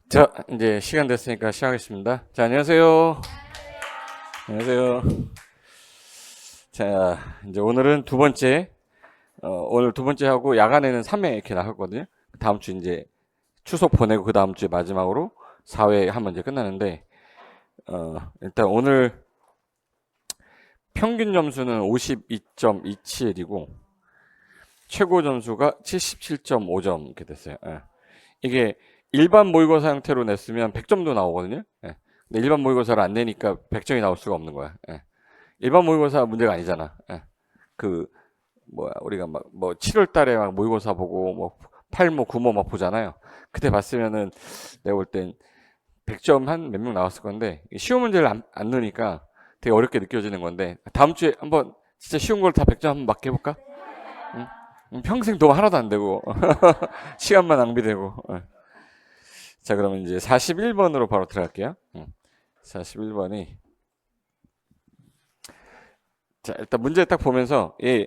자, 이제 시간 됐으니까 시작하겠습니다. 자, 안녕하세요. 안녕하세요. 자, 이제 오늘은 두 번째, 오늘 두 번째 하고 야간에는 3회 이렇게 나갔거든요. 다음 주 이제 추석 보내고 그 다음 주에 마지막으로 4회 하면 이제 끝나는데, 일단 오늘 평균 점수는 52.27이고, 최고 점수가 77.5점 이렇게 됐어요. 예. 이게 일반 모의고사 형태로 냈으면 100점도 나오거든요. 예. 근데 일반 모의고사를 안 내니까 100점이 나올 수가 없는 거야. 예. 일반 모의고사 문제가 아니잖아. 예. 그 뭐야 우리가 막 뭐 7월 달에 막 모의고사 보고 뭐 8모, 9모 막 보잖아요. 그때 봤으면은 내가 볼 땐 100점 한 몇 명 나왔을 건데 쉬운 문제를 안 넣으니까 되게 어렵게 느껴지는 건데 다음 주에 한번 진짜 쉬운 걸 다 100점 한번 막 해볼까? 응? 평생 도움 하나도 안 되고 시간만 낭비되고. 예. 자, 그러면 이제 41번으로 바로 들어갈게요. 41번이 자, 일단 문제 딱 보면서 이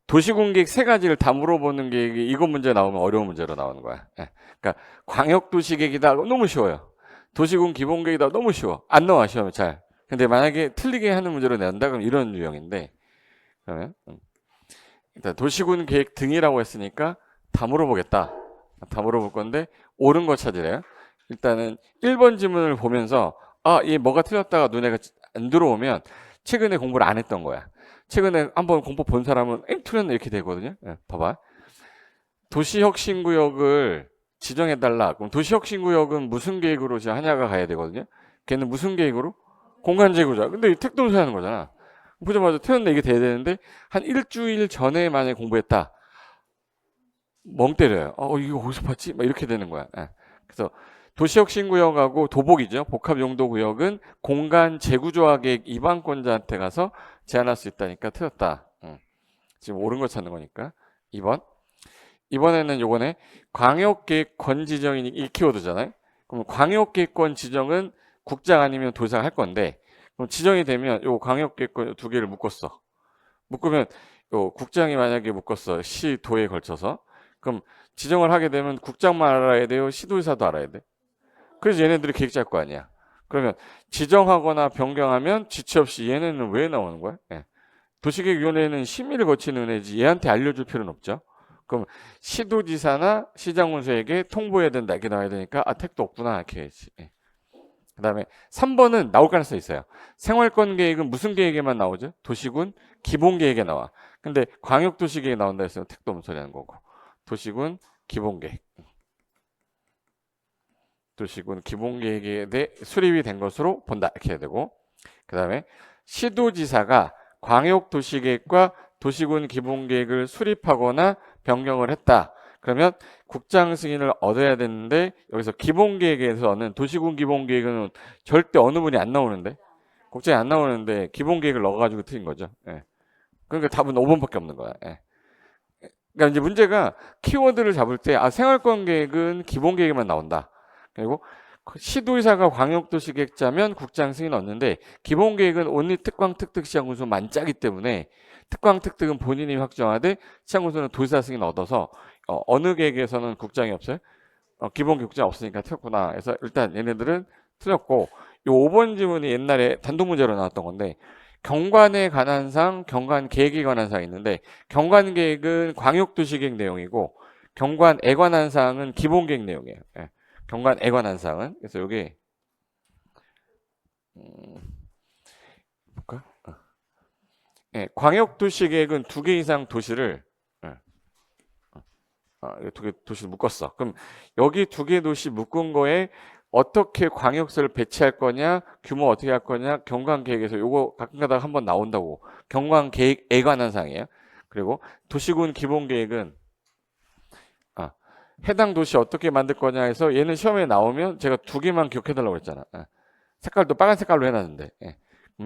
도시공객 세 가지를 다 물어보는 게 이거 문제 나오면 어려운 문제로 나오는 거야. 예. 그러니까 광역도시계획이다 너무 쉬워요. 도시군 기본계획이다 너무 쉬워. 안 나와 시험에 잘. 근데 만약에 틀리게 하는 문제로 낸다 그럼 이런 유형인데 그러면 일단 도시군 계획 등이라고 했으니까 다 물어보겠다. 다 물어볼 건데 옳은 거 찾으래요. 일단은 1번 지문을 보면서 얘 뭐가 틀렸다가 눈에 안 들어오면 최근에 공부를 안 했던 거야. 최근에 한번 공부 본 사람은 틀렸네 이렇게 되거든요. 예, 봐봐. 도시혁신구역을 지정해달라. 그럼 도시혁신구역은 무슨 계획으로 지금 한야가 가야 되거든요. 걔는 무슨 계획으로? 공간제구자. 근데 택동사 하는 거잖아. 보자마자 틀렸네 이게 돼야 되는데 한 일주일 전에 만약에 공부했다. 멍 때려요. 이거 어디서 봤지? 막 이렇게 되는 거야. 예. 그래서 도시혁신구역하고 도복이죠. 복합용도구역은 공간 재구조화 계획 입안권자한테 가서 제안할 수 있다니까 틀렸다. 지금 옳은 거 찾는 거니까. 2번. 이번에는 요거네. 광역계획권 지정이 이 키워드잖아요. 그럼 광역계획권 지정은 국장 아니면 도사가 할 건데 그럼 지정이 되면 요 광역계획권 두 개를 묶었어. 묶으면 요 국장이 만약에 묶었어. 시, 도에 걸쳐서. 그럼 지정을 하게 되면 국장만 알아야 돼요? 시도의사도 알아야 돼? 그래서 얘네들이 계획 짤 거 아니야. 그러면 지정하거나 변경하면 지체 없이 얘네는 왜 나오는 거야? 예. 도시계획위원회는 심의를 거치는 애지 얘한테 알려줄 필요는 없죠. 그럼 시도지사나 시장군수에게 통보해야 된다 이렇게 나와야 되니까 택도 없구나 이렇게 해야지. 예. 그 다음에 3번은 나올 가능성이 있어요. 생활권 계획은 무슨 계획에만 나오죠? 도시군 기본계획에 나와. 근데 광역도시계획에 나온다 했으면 택도 없는 소리 하는 거고. 도시군 기본계획. 도시군 기본계획에 대해 수립이 된 것으로 본다 이렇게 해야 되고 그 다음에 시도지사가 광역도시계획과 도시군 기본계획을 수립하거나 변경을 했다. 그러면 국장 승인을 얻어야 되는데 여기서 기본계획에서는 도시군 기본계획은 절대 어느 분이 안 나오는데 국장이 안 나오는데 기본계획을 넣어가지고 틀린 거죠. 예. 그러니까 답은 5번밖에 없는 거야. 예. 그러니까 이제 문제가 키워드를 잡을 때 생활권 계획은 기본계획에만 나온다. 그리고 시도의사가 광역도시계획자면 국장 승인 얻는데 기본계획은 온리 특광 특특 시장군수 만짜기 때문에 특광 특특은 본인이 확정하되 시장군수는 도지사 승인 얻어서 어느 계획에서는 국장이 없어요? 기본계획 국장 없으니까 틀렸구나. 그래서 일단 얘네들은 틀렸고 요 5번 지문이 옛날에 단독 문제로 나왔던 건데 경관에 관한 상, 경관 계획에 관한 사항이 있는데 경관 계획은 광역도시계획 내용이고 경관에 관한 사항은 기본계획 내용이에요. 예. 경관에 관한 사항은 그래서 여기 볼까? 예, 광역도시계획은 두 개 이상 도시를 예, 두 개 도시를 묶었어. 그럼 여기 두 개 도시 묶은 거에 어떻게 광역서를 배치할 거냐, 규모 어떻게 할 거냐, 경관계획에서 요거 가끔가다 한번 나온다고. 경관계획에 관한 사항이에요. 그리고 도시군 기본계획은 해당 도시 어떻게 만들 거냐 해서 얘는 시험에 나오면 제가 두 개만 기억해달라고 했잖아. 색깔도 빨간 색깔로 해놨는데.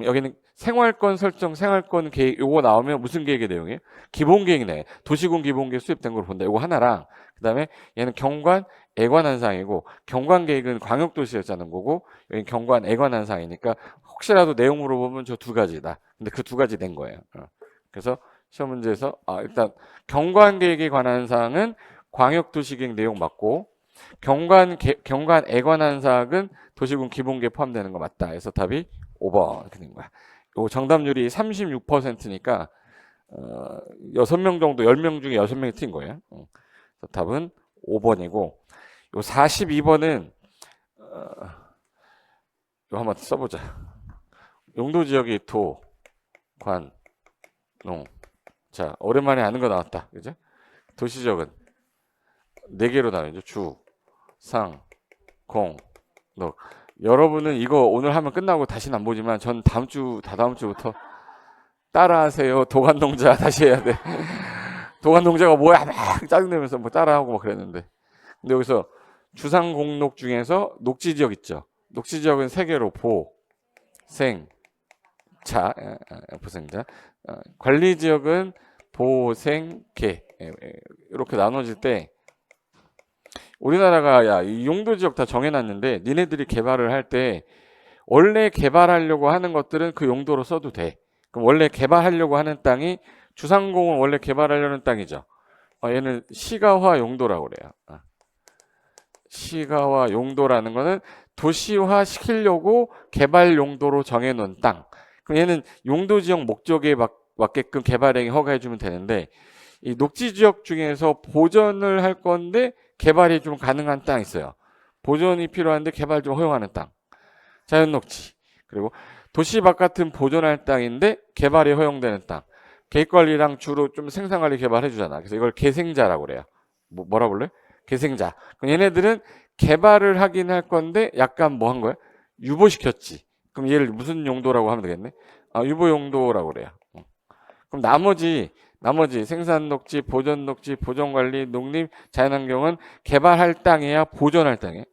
여기는 생활권 설정, 생활권 계획 요거 나오면 무슨 계획의 내용이에요? 기본계획이네. 도시군 기본계획 수립된 걸 본다. 요거 하나랑 그다음에 얘는 경관에 관한 사항이고 경관계획은 광역도시에 짜는 거고 여기 경관에 관한 사항이니까 혹시라도 내용 물어보면 저 두 가지다. 근데 그 두 가지 낸 거예요. 그래서 시험 문제에서 일단 경관계획에 관한 사항은 광역도시계획 내용 맞고 경관 애관한 사학은 도시군 기본계에 포함되는 거 맞다. 그래서 답이 5번 이렇게 된 거야. 요 정답률이 36%니까 6명 정도 10명 중에 6명이 틀린 거예요. 그래서 답은 5번이고 요 42번은 이거 한번 써보자. 용도 지역이 도, 관, 농. 자, 오랜만에 아는 거 나왔다. 그죠? 도시 지역은 4개로 나뉘죠. 주, 상, 공, 녹. 여러분은 이거 오늘 하면 끝나고 다시는 안 보지만 전 다다음 주부터 따라하세요. 도관농자 다시 해야 돼. 도관농자가 뭐야? 막 짜증내면서 뭐 따라하고 막 그랬는데. 근데 여기서 주상공록 중에서 녹지 지역 있죠. 녹지 지역은 3개로 보, 생, 자, 보생자. 관리 지역은 보, 생, 개. 이렇게 나눠질 때 우리나라가 야, 이 용도 지역 다 정해놨는데 니네들이 개발을 할 때 원래 개발하려고 하는 것들은 그 용도로 써도 돼. 그럼 원래 개발하려고 하는 땅이 주상공은 원래 개발하려는 땅이죠. 얘는 시가화 용도라고 그래요. 시가화 용도라는 거는 도시화 시키려고 개발 용도로 정해놓은 땅. 그럼 얘는 용도 지역 목적에 맞게끔 개발행위 허가해주면 되는데 이 녹지 지역 중에서 보전을 할 건데 개발이 좀 가능한 땅 있어요. 보존이 필요한데 개발 좀 허용하는 땅. 자연녹지. 그리고 도시 바깥은 보존할 땅인데 개발이 허용되는 땅. 계획관리랑 주로 좀 생산관리 개발해 주잖아. 그래서 이걸 계생자라고 그래요. 뭐라 불래? 계생자. 그럼 얘네들은 개발을 하긴 할 건데 약간 뭐 한 거야? 유보시켰지. 그럼 얘를 무슨 용도라고 하면 되겠네? 유보 용도라고 그래요. 그럼 나머지 생산녹지, 보존녹지, 보존관리, 농림, 자연환경은 개발할 땅이야, 보존할 땅이야?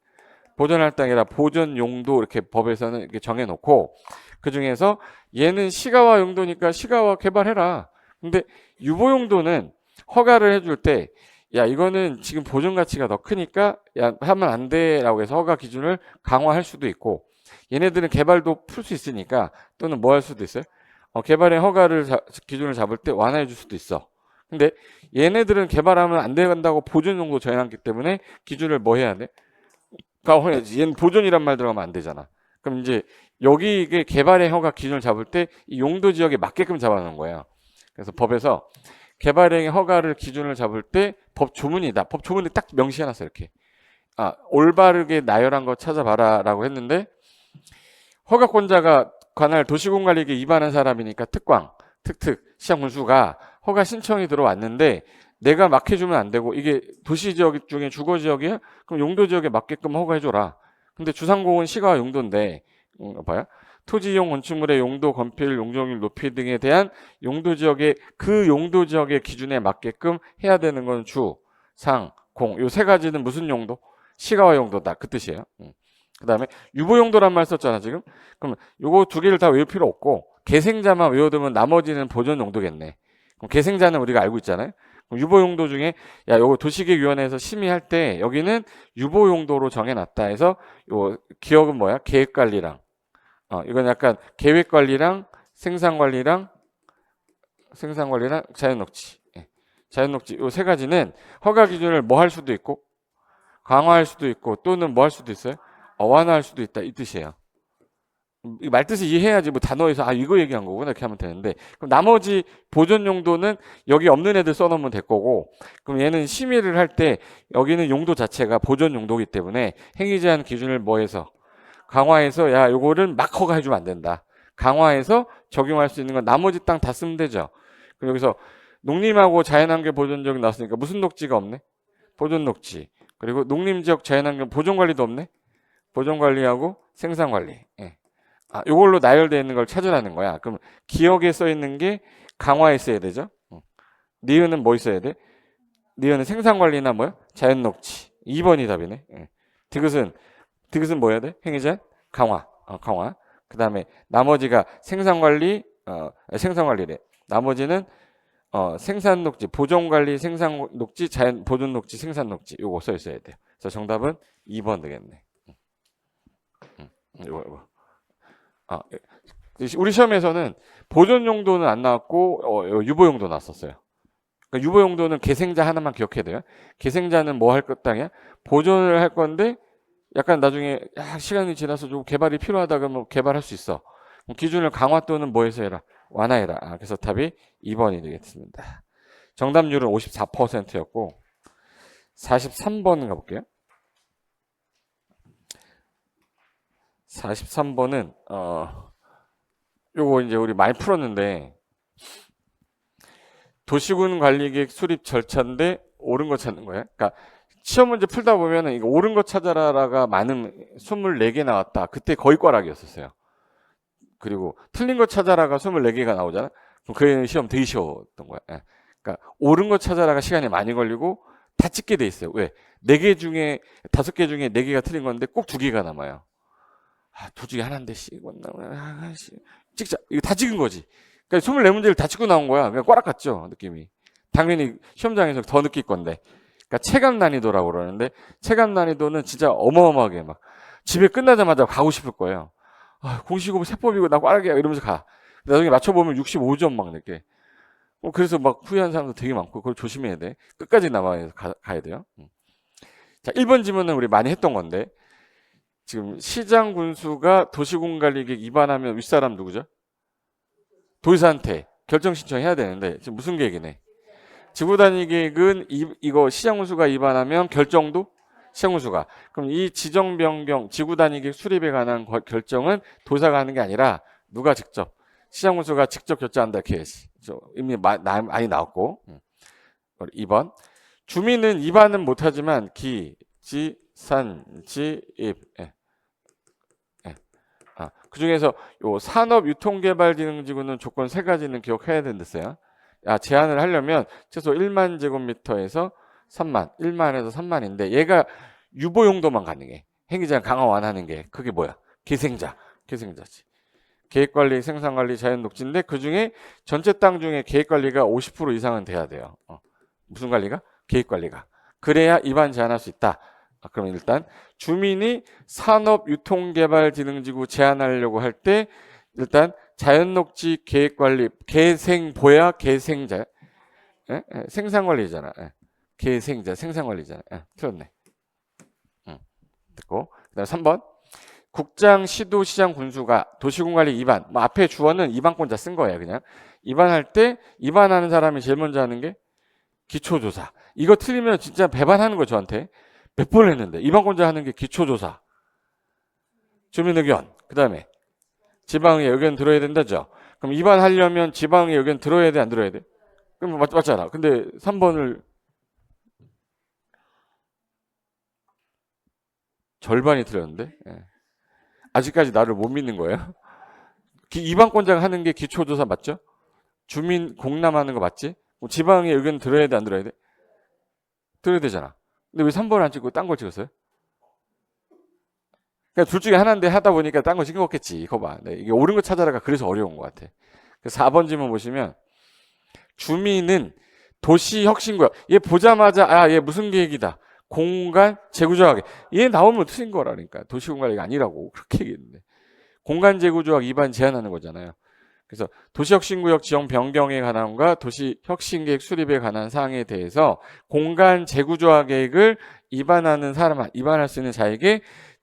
보존할 땅이라 보존 용도 이렇게 법에서는 이렇게 정해놓고 그 중에서 얘는 시가화 용도니까 시가화 개발해라. 근데 유보 용도는 허가를 해줄 때 야 이거는 지금 보존 가치가 더 크니까 야 하면 안 돼라고 해서 허가 기준을 강화할 수도 있고 얘네들은 개발도 풀 수 있으니까 또는 뭐 할 수도 있어요. 개발의 허가를 기준을 잡을 때 완화해 줄 수도 있어. 근데 얘네들은 개발하면 안 된다고 보존 용도 정해놨기 때문에 기준을 뭐 해야 돼? 강화해야지. 얘는 보존이란 말 들어가면 안 되잖아. 그럼 이제 여기 이게 개발의 허가 기준을 잡을 때 이 용도 지역에 맞게끔 잡아놓은 거야. 그래서 법에서 개발행위 허가를 기준을 잡을 때 법 조문이다. 법 조문에 딱 명시해놨어 이렇게. 올바르게 나열한 거 찾아봐라라고 했는데 허가권자가 관할 도시공관리계에 위반한 사람이니까 특광, 특특, 시장군수가 허가 신청이 들어왔는데 내가 막 해주면 안 되고 이게 도시지역 중에 주거지역이야? 그럼 용도지역에 맞게끔 허가해줘라. 근데 주상공은 시가와 용도인데 봐요. 토지이용 건축물의 용도, 건폐율, 용적률 높이 등에 대한 용도지역의 그 용도지역의 기준에 맞게끔 해야 되는 건 주, 상, 공. 요 3가지는 무슨 용도? 시가와 용도다. 그 뜻이에요. 그 다음에 유보용도란 말 썼잖아 지금. 그럼 요거 2개를 다 외울 필요 없고 계생자만 외워두면 나머지는 보존 용도겠네. 그럼 계생자는 우리가 알고 있잖아요. 그럼 유보용도 중에 야 요거 도시계획위원회에서 심의할 때 여기는 유보용도로 정해놨다 해서 요 기억은 뭐야? 계획관리랑 이건 약간 계획관리랑 생산관리랑 자연녹지. 자연녹지 요 3가지는 허가 기준을 뭐 할 수도 있고 강화할 수도 있고 또는 뭐 할 수도 있어요? 완화할 수도 있다 이 뜻이에요. 이 말뜻을 이해해야지 뭐 단어에서 이거 얘기한 거구나 이렇게 하면 되는데 그럼 나머지 보존 용도는 여기 없는 애들 써놓으면 될 거고 그럼 얘는 심의를 할 때 여기는 용도 자체가 보존 용도이기 때문에 행위 제한 기준을 뭐해서 강화해서 야 요거를 막 허가해주면 안 된다. 강화해서 적용할 수 있는 건 나머지 땅 다 쓰면 되죠. 그럼 여기서 농림하고 자연환경 보존지역 나왔으니까 무슨 녹지가 없네? 보존 녹지. 그리고 농림지역 자연환경 보존관리도 없네? 보존관리하고 생산관리. 예. 요걸로 나열되어 있는 걸 찾으라는 거야. 그럼 기억에 써 있는 게 강화에 써야 되죠. 니은은 뭐 있어야 돼? 니은은 생산관리나 뭐야? 자연녹지. 2번이 답이네. 예. 디귿은 뭐 해야 돼? 행위자 강화. 강화. 그 다음에 나머지가 생산관리, 생산관리래. 나머지는 생산녹지, 보존관리, 생산녹지, 자연 보존녹지, 생산녹지. 요거 써 있어야 돼요. 그래서 정답은 2번 되겠네. 이거. 우리 시험에서는 보존 용도는 안 나왔고 유보 용도 나왔었어요. 그러니까 유보 용도는 계생자 하나만 기억해야 돼요. 계생자는 뭐 할 것당이야? 보존을 할 건데 약간 나중에 시간이 지나서 좀 개발이 필요하다 그러면 개발할 수 있어. 그럼 기준을 강화 또는 뭐해서 해라? 완화해라. 그래서 답이 2번이 되겠습니다. 정답률은 54%였고 43번 가볼게요. 43번은 요거 이제 우리 많이 풀었는데 도시군 관리계획 수립 절차인데 옳은 거 찾는 거예요. 그러니까 시험 문제 풀다 보면은 이거 옳은 거 찾아라가 많은 24개 나왔다. 그때 거의 꽈락이었었어요. 그리고 틀린 거 찾아라가 24개가 나오잖아. 그럼 그 시험 되게 쉬웠던 거야. 예. 그러니까 옳은 거 찾아라가 시간이 많이 걸리고 다 찍게 돼 있어요. 왜? 4개 중에 5개 중에 4개가 틀린 건데 꼭 2개가 남아요. 둘 중에 하나인데 찍자. 이거 다 찍은 거지. 그러니까 24문제를 다 찍고 나온 거야. 그냥 꽈락 같죠, 느낌이. 당연히 시험장에서 더 느낄 건데. 그러니까 체감 난이도라고 그러는데 체감 난이도는 진짜 어마어마하게 막 집에 끝나자마자 가고 싶을 거예요. 공시고 세법이고 나 꽈락이야 이러면서 가. 나중에 맞춰보면 65점 막 낼게. 그래서 막 후회한 사람도 되게 많고 그걸 조심해야 돼. 끝까지 남아야 가야 돼요. 자, 1번 지문은 우리 많이 했던 건데 지금 시장 군수가 도시군관리계획 위반하면 윗사람 누구죠? 도지사한테 결정 신청해야 되는데 지금 무슨 계획이네? 지구단위 계획은 이거 시장 군수가 위반하면 결정도 시장 군수가. 그럼 이 지정 변경 지구단위 계획 수립에 관한 결정은 도지사가 하는 게 아니라 누가 직접? 시장 군수가 직접 결정한다 이렇게 해야지. 이미 많이 나왔고. 2번 주민은 위반은 못하지만 기, 지, 산, 지, 입. 그 중에서 요 산업유통개발진흥지구는 조건 3가지는 기억해야 된댔어요. 제한을 하려면 최소 1만 제곱미터에서 3만, 1만에서 3만인데 얘가 유보 용도만 가능해. 행위자를 강화 완화하는 게 그게 뭐야? 계생자지. 계획관리, 생산관리, 자연녹지인데 그 중에 전체 땅 중에 계획관리가 50% 이상은 돼야 돼요. 무슨 관리가? 계획관리가. 그래야 위반 제한할 수 있다. 그러면 일단 주민이 산업유통개발진흥지구 제한하려고 할 때 일단 자연녹지 계획관리 계생보야 계생자 생산관리잖아. 계생자 생산관리잖아. 틀렸네. 됐고 그다음 3번 국장, 시도, 시장, 군수가 도시군관리 위반 앞에 주어는 위반권자 쓴 거예요. 그냥 위반할 때 위반하는 사람이 제일 먼저 하는 게 기초조사. 이거 틀리면 진짜 배반하는 거 저한테. 몇 번 했는데 위반권자 하는 게 기초조사, 주민의견, 그 다음에 지방의 의견 들어야 된다죠. 그럼 위반하려면 지방의 의견 들어야 돼, 안 들어야 돼? 그럼 맞잖아. 근데 3번을 절반이 틀렸는데 아직까지 나를 못 믿는 거예요. 위반권자가 하는 게 기초조사 맞죠? 주민 공람하는 거 맞지? 지방의 의견 들어야 돼, 안 들어야 돼? 들어야 되잖아. 근데 왜 3번을 안 찍고 딴 걸 찍었어요? 그러니까 둘 중에 하나인데 하다 보니까 딴 거 찍은 거겠지. 이거 봐. 네, 이게 옳은 거 찾아라가 그래서 어려운 것 같아. 4번 질문 보시면 주민은 도시혁신구역. 얘 보자마자 얘 무슨 계획이다. 공간 재구조학. 얘 나오면 틀린 거라니까. 도시공간이 아니라고 그렇게 얘기했는데. 공간 재구조학 위반 제한하는 거잖아요. 그래서 도시혁신구역 지정 변경에 관한과 도시혁신계획 수립에 관한 사항에 대해서 공간 재구조화 계획을 위반하는 사람, 위반할 수 있는 자에게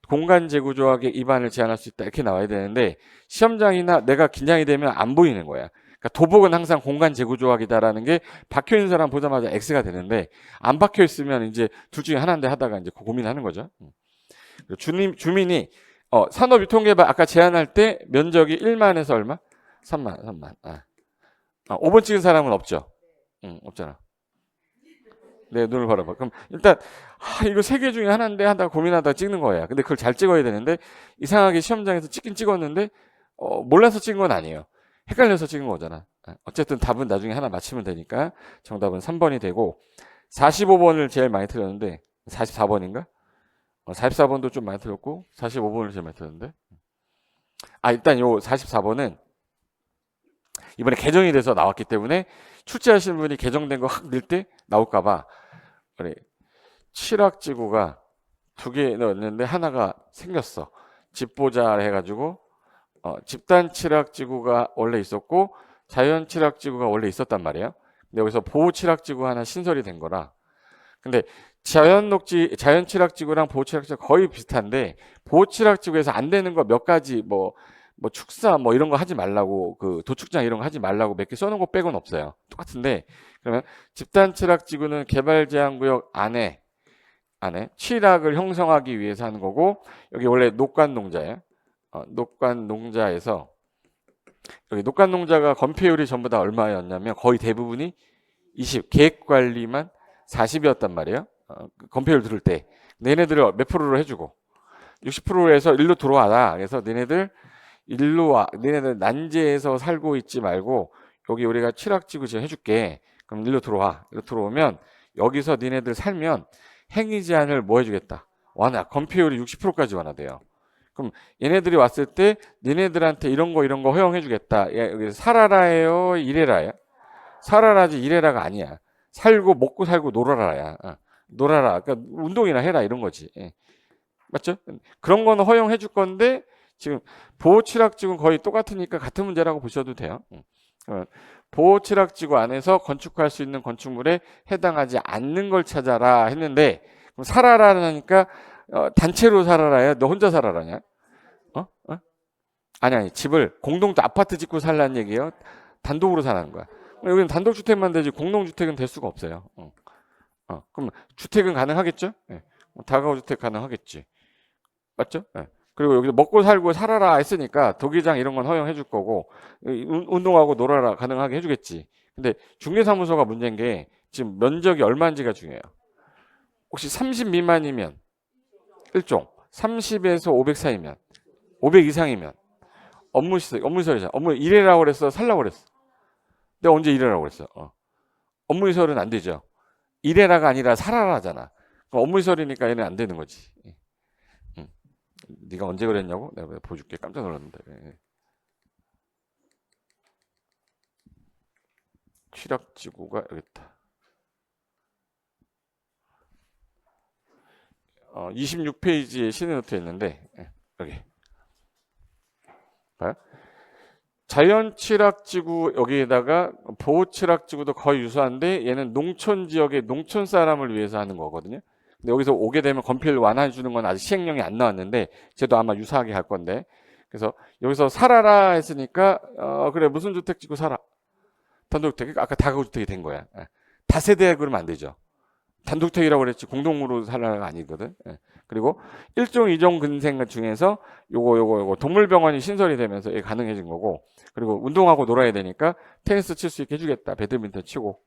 공간 재구조화 계획 위반을 제한할 수 있다 이렇게 나와야 되는데 시험장이나 내가 긴장이 되면 안 보이는 거야. 그러니까 도복은 항상 공간 재구조학이다라는 게 박혀 있는 사람 보자마자 X가 되는데 안 박혀 있으면 이제 둘 중에 하나인데 하다가 이제 고민하는 거죠. 주민이 산업유통개발 아까 제한할 때 면적이 1만에서 얼마? 3만. 5번 찍은 사람은 없죠? 없잖아. 네, 눈을 바라봐. 그럼 일단 이거 3개 중에 하나인데 하다가 고민하다가 찍는 거야. 근데 그걸 잘 찍어야 되는데 이상하게 시험장에서 찍긴 찍었는데 몰라서 찍은 건 아니에요. 헷갈려서 찍은 거잖아. 어쨌든 답은 나중에 하나 맞히면 되니까 정답은 3번이 되고 45번을 제일 많이 틀렸는데 44번인가? 44번도 좀 많이 틀렸고 45번을 제일 많이 틀렸는데 일단 요 44번은 이번에 개정이 돼서 나왔기 때문에 출제하시는 분이 개정된 거 확 넣을 때 나올까봐 칠학지구가 2개 넣었는데 하나가 생겼어. 집보자 해가지고 집단 칠학지구가 원래 있었고 자연 칠학지구가 원래 있었단 말이에요. 근데 여기서 보호취락지구 하나 신설이 된 거라. 근데 자연취락지구랑 보호취락지구 거의 비슷한데 보호취락지구에서 안 되는 거 몇 가지 뭐 축사 뭐 이런 거 하지 말라고 그 도축장 이런 거 하지 말라고 몇 개 써놓은 거 빼고는 없어요. 똑같은데 그러면 집단취락지구는 개발제한구역 안에 취락을 형성하기 위해서 하는 거고 여기 원래 녹간농자예요. 녹간농자에서 여기 녹간농자가 건폐율이 전부 다 얼마였냐면 거의 대부분이 20, 계획관리만 40이었단 말이에요. 건폐율 들을 때 얘네들을 몇 프로로 해주고 60%에서 일로 들어와라. 그래서 너네들 일로 와. 너네들 난제에서 살고 있지 말고 여기 우리가 취락지구 지금 해줄게. 그럼 일로 들어와. 일로 들어오면 여기서 너네들 살면 행위 제한을 뭐 해주겠다. 완화. 건폐율이 60%까지 완화돼요. 그럼 얘네들이 왔을 때 너네들한테 이런 거 허용해주겠다. 여기 살아라예요, 일해라예요? 살아라지 일해라가 아니야. 살고 먹고 살고 놀아라야. 놀아라. 그러니까 운동이나 해라 이런 거지. 예. 맞죠? 그런 거는 허용해 줄 건데 지금 보호취락지구는 거의 똑같으니까 같은 문제라고 보셔도 돼요. 보호취락지구 안에서 건축할 수 있는 건축물에 해당하지 않는 걸 찾아라 했는데 그럼 살아라니까 단체로 살아라야 너 혼자 살아라냐? 아니 집을 아파트 짓고 살라는 얘기예요. 단독으로 사는 거야. 여기는 단독주택만 되지 공동주택은 될 수가 없어요. 그럼 주택은 가능하겠죠? 네. 다가구주택 가능하겠지. 맞죠? 네. 그리고 여기서 먹고 살고 살아라 했으니까 도기장 이런 건 허용해 줄 거고 운동하고 놀아라 가능하게 해주겠지. 근데 중개사무소가 문제인 게 지금 면적이 얼마인지가 중요해요. 혹시 30 미만이면 1종, 30에서 500 사이면 500 이상이면 업무시설이잖아. 업무 일해라고 그랬어? 살라고 그랬어? 내가 언제 일해라고 그랬어? 업무시설은 안 되죠. 일해라가 아니라 살아라잖아. 업무시설이니까 얘는 안 되는 거지. 네가 언제 그랬냐고? 내가 보여줄게. 깜짝 놀랐는데. 취락지구가 여기 있다. 26페이지에 시내노트에 있는데 여기 봐요. 자연취락지구 여기에다가 보호취락지구도 거의 유사한데 얘는 농촌 지역의 농촌 사람을 위해서 하는 거거든요. 근데 여기서 오게 되면 건폐율 완화해 주는 건 아직 시행령이 안 나왔는데 쟤도 아마 유사하게 할 건데 그래서 여기서 살아라 했으니까 그래 무슨 주택 짓고 살아. 단독주택 아까 다가구주택이 된 거야. 다세대 그러면 안 되죠. 단독주택이라고 그랬지 공동으로 살아가 아니거든. 그리고 1종 2종 근생 중에서 요거 동물병원이 신설이 되면서 이게 가능해진 거고 그리고 운동하고 놀아야 되니까 테니스 칠 수 있게 해주겠다. 배드민턴 치고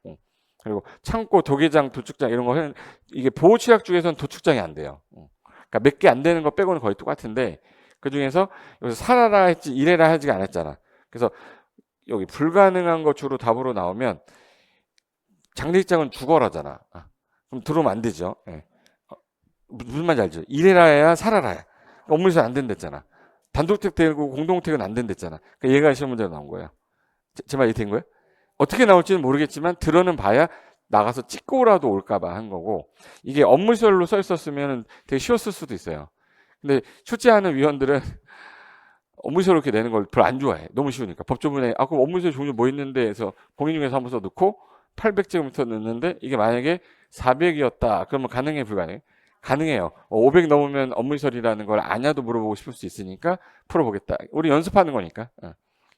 그리고 창고, 도계장, 도축장 이런 거 이게 보호취락 중에서는 도축장이 안 돼요. 그러니까 몇 개 안 되는 거 빼고는 거의 똑같은데 그 중에서 여기서 살아라 했지 일해라 하지가 않았잖아. 그래서 여기 불가능한 거 주로 답으로 나오면 장례식장은 죽어라잖아. 그럼 들어오면 안 되죠. 예. 무슨 말인지 알죠? 일해라야 살아라야. 업무에서 안 된댔잖아. 단독택 되고 공동택은 안 된댔잖아. 그러니까 얘가 시험 문제로 나온 거예요. 제 말 이해된 거예요? 어떻게 나올지는 모르겠지만 들어는 봐야 나가서 찍고라도 올까봐 한 거고 이게 업무시설로 써 있었으면 되게 쉬웠을 수도 있어요. 근데 출제하는 위원들은 업무시설 이렇게 내는 걸 별로 안 좋아해. 너무 쉬우니까. 법조문에 그럼 업무시설 종류 뭐 있는데 해서 공인중개사무소 넣고 800제곱미터 넣는데 이게 만약에 400이었다. 그러면 가능해 불가능해? 가능해요. 500 넘으면 업무시설이라는 걸 아냐도 물어보고 싶을 수 있으니까 풀어보겠다. 우리 연습하는 거니까.